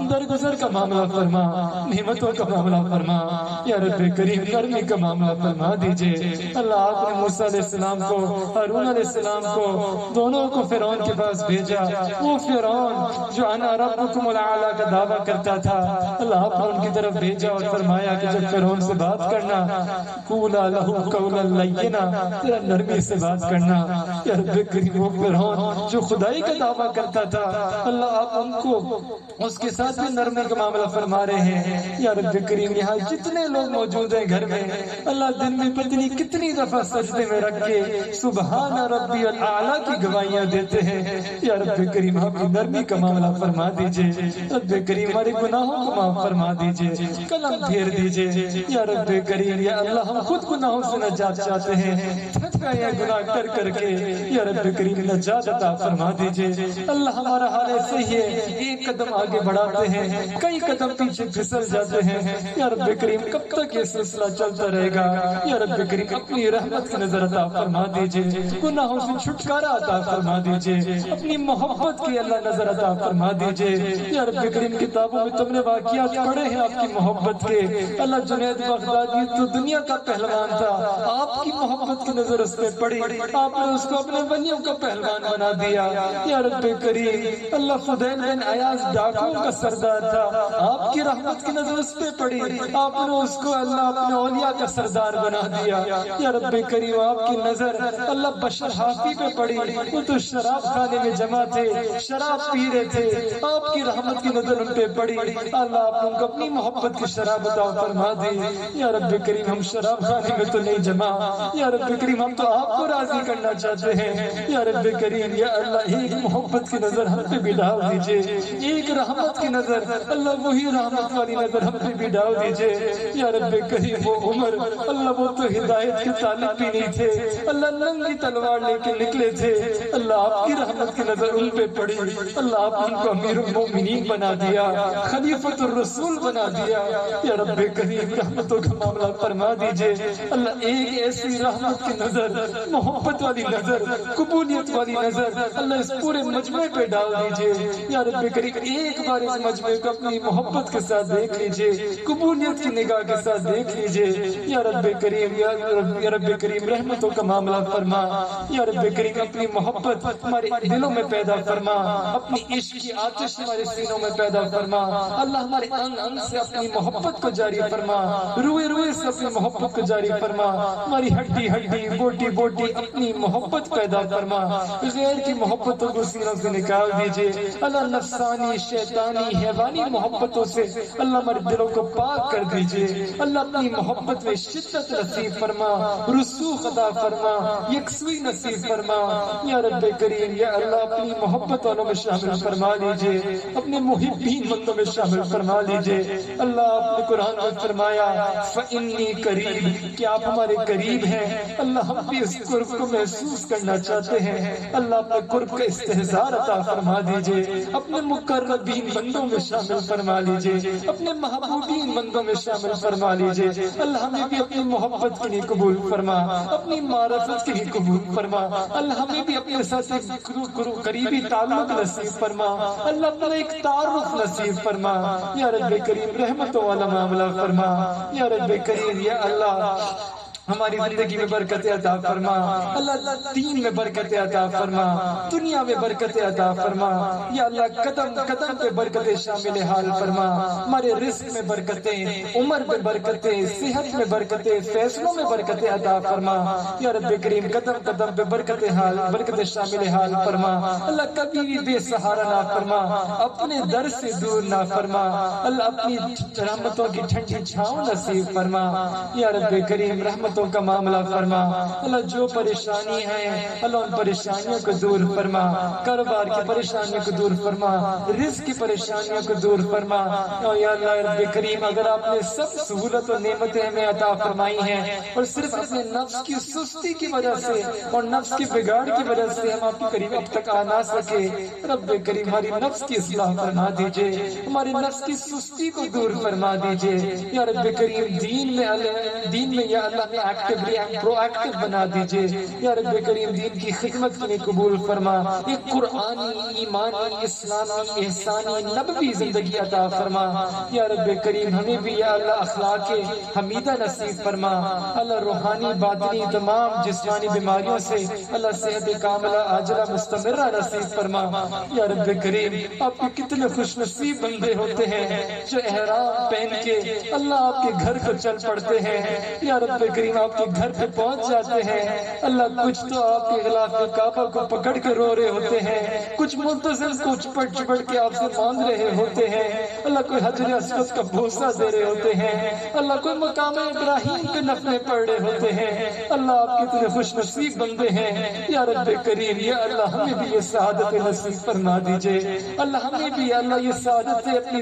درگزر کا معاملہ فرما، نعمتوں کا معاملہ فرما یا رب کریم، کرمی کا معاملہ فرما دیجئے۔ اللہ آپ نے موسیٰ علیہ السلام کو، ہارون علیہ السلام کو، دونوں کو فرعون کے پاس بھیجا، وہ فرعون جو انا ربکم الاعلی کا دعویٰ کرتا تھا، اللہ آپ نے ان کی طرف بھیجا اور فرمایا کہ جب فرعون سے بات کرنا قولا لہ قولا لینا، ذرا نرمی سے بات کرنا یا رب کریم۔ وہ فرعون جو خدائی کا دعویٰ کرتا تھا، اللہ آپ ان کو اس کے ساتھ بھی نرمی کا معاملہ فرما رہے ہیں یا رب کریم۔ یہاں جتنے لوگ موجود ہیں گھر میں، اللہ دن میں پتنی کتنی دفعہ سجدے میں رکھ کے سبحان ربی الاعلیٰ کی گواہیاں دیتے ہیں یا رب کریم۔ آپ کی نرمی کا معاملہ فرما دیجئے رب کریم، ہمارے گناہوں کو معاف فرما دیجئے، قلم پھیر دیجئے یا رب کریم۔ یا اللہ ہم خود گناہوں سے نجات چاہتے ہیں، تھک گئے ہیں گناہ کر کر کے یا رب کریم، نجات عطا فرما دیجئے۔ اللہ ہمارا حال ایسے ہی ہے، ایک قدم آگے بڑھاتے ہیں، کئی قدم پیچھے پھسل جاتے ہیں یا رب کریم۔ کب تک یہ سلسلہ چلتا رہے گا یا رب کریم؟ اپنی رحمت کی نظر عطا فرما دیجئے، گناہوں سے چھٹکارا عطا فرما دیجئے، اپنی محبت کی اللہ نظر عطا فرما دیجئے یا رب کریم۔ کتابوں میں تم نے واقعات پڑھے ہیں آپ کی محبت کے، اللہ جنید بغدادی تو دنیا کا پہلوان تھا، آپ کی محبت کی نظر اس پہ پڑی، آپ نے اس کو اپنے ولیوں کا پہلوان بنا دیا یا رب کریم۔ اللہ فضیل بن عیاض ڈاکوں کا سردار تھا، آپ کی رحمت کی نظر اس پہ پڑی، آپ نے اس کو اللہ اپنے اولیاء کا سردار بنا دیا یا رب کریم۔ آپ کی نظر اللہ بشر حافی پہ پڑی، وہ تو شراب خانے میں جمع تھے، شراب پی رہے تھے، آپ کی رحمت کی نظر ان پہ پڑی، اللہ آپ نے ان کو اپنی محبت کی شراب عطا فرما دی یا رب کریم۔ ہم شراب خانے میں تو نہیں جمع یا رب کریم، ہم تو آپ کو راضی کرنا چاہتے ہیں یا رب کریم۔ یا اللہ ایک محبت کی نظر ہم پہ بھی ڈال دیجئے، ایک رحمت کی نظر، اللہ وہی رحمت والی نظر ہم پہ بھی ڈال دیجئے یا رب کریم۔ وہ عمر اللہ وہ تو ہدایت کے طالب بھی نہیں تھے، اللہ ننگی تلوار لے کے نکلے تھے، اللہ آپ کی رحمت کی نظر ان پہ پڑی، اللہ آپ ان کو امیر المومنین بنا دیا، خلیفۃ الرسول بنا دیا یا رب کریم۔ رحمتوں کا معاملہ فرما دیجئے اللہ، ایک ایسی رحمت کی نظر، محبت والی نظر، قبولیت والی نظر اللہ اس پورے مجمع پہ ڈال دیجئے یا رب کریم۔ ایک بار اس مجمع کو اپنی محبت کے ساتھ دیکھ لیجئے، قبولیت کی نگاہ کے ساتھ دیکھ لیجئے یا رب کریم۔ یا رب کریم رحمتوں کا معاملہ فرما یا رب کریم، اپنی محبت ہمارے دلوں میں پیدا فرما، اپنی عشق کی آتش ہمارے سینوں میں پیدا فرما، اللہ ہمارے انگ انگ سے اپنی محبت کو جاری فرما، روئے روئے سے اپنی محبت کو جاری فرما، ہماری ہڈی ہڈی بوٹی بوٹی اپنی محبت پیدا فرما، غیر کی محبتوں کو سینوں سے نکال دیجئے اللہ، نفسانی شیطانی حیوانی محبتوں سے اللہ ہمارے دلوں کو پاک کر دیجئے اللہ، اپنی محبت میں شدت نصیب فرما، رسوخ عطا فرما، یکسوئی نصیب فرما یا رب کریم۔ یا اللہ اپنی محبت والوں میں شامل فرما لیجئے، اپنے محبین بندوں میں شامل فرما لیجئے اللہ۔ آپ نے قرآن میں فرمایا فَإِنِّي قریب، کہ آپ ہمارے قریب ہیں اللہ، ہم بھی اس قرب کو محسوس کرنا چاہتے ہیں اللہ، اپنے قرب کا استحضار عطا فرما دیجئے، اپنے مقربین بندوں میں شامل فرما فرما لیجئے، اپنے محبوبین بندوں میں شامل فرما لیجئے۔ اللہ ہمیں بھی اپنی محبت کے لیے قبول فرما، اپنی معرفت کے لیے قبول فرما۔ اللہ ہمیں بھی اپنے ساتھ قریبی تعلق نصیب فرما، اللہ اپنا ایک تعارف نصیب فرما۔ یا رب کریم رحمتوں والا معاملہ فرما، یا رب کریم یا اللہ ہماری زندگی میں برکت عطا فرما، اللہ دین میں برکت عطا فرما، دنیا میں برکت عطا فرما۔ یا اللہ قدم قدم پہ برکت شامل حال فرما، ہمارے رزق میں برکتیں، عمر میں برکتیں، صحت میں برکتیں، فیصلوں میں برکت عطا فرما۔ یا رب کریم قدم قدم پہ برکت شامل حال فرما۔ اللہ کبھی بھی بے سہارا نہ فرما، اپنے در سے دور نہ فرما۔ اللہ اپنی رحمتوں کی ٹھنڈی چھاؤں نصیب فرما۔ یا رب کریم رحمت کا معاملہ فرما۔ اللہ جو پریشانی ہے اللہ ان پریشانیوں کو دور فرما، کاروبار کی پریشانیوں کو دور فرما، رزق کی پریشانیوں کو دور فرما۔ یا اللہ رب کریم اگر آپ نے سب سہولت و نعمتیں ہمیں عطا فرمائی ہیں اور صرف اپنے نفس کی سستی کی وجہ سے اور نفس کی بگاڑ کی وجہ سے ہم آپ کے قریب اب تک آ نہ سکے، رب کریم ہماری نفس کی اصلاح فرما دیجئے، ہماری نفس کی سستی کو دور فرما دیجئے۔ یا رب کریم دین میں یا اللہ ایکٹیولی پرو ایکٹیو بنا دیجئے۔ یا رب کریم دین کی خدمت کے لیے قبول فرما، ایک قرآنی ایمانی اسلامی احسانی نبوی زندگی عطا فرما۔ یا رب کریم ہمیں بھی یا اللہ اخلاق حمیدہ نصیب فرما۔ اللہ روحانی باطنی تمام جسمانی بیماریوں سے اللہ صحت کاملہ عاجلہ مستمرہ نصیب فرما۔ یا رب کریم آپ کے کتنے خوش نصیب بندے ہوتے ہیں جو احرام پہن کے اللہ آپ کے گھر کو چل پڑتے ہیں۔ یا رب کریم آپ کے گھر پہ پہنچ جاتے ہیں، اللہ کچھ تو آپ کے غلاف کعبہ کو پکڑ کے رو رہے ہوتے ہیں، کچھ منتظر کچھ پڑ کے آپ سے مانگ رہے ہوتے ہیں، اللہ کوئی حجر اسود کا بوسہ دے رہے ہوتے ہیں، اللہ کوئی مقام ابراہیم پہ نفلیں پڑھ رہے ہوتے ہیں۔ اللہ آپ کے اتنے خوش نصیب بندے ہیں۔ یا رب کریم یا اللہ ہمیں بھی یہ سعادت نصیب فرما دیجئے، اللہ ہمیں بھی اللہ یہ سعادت اپنی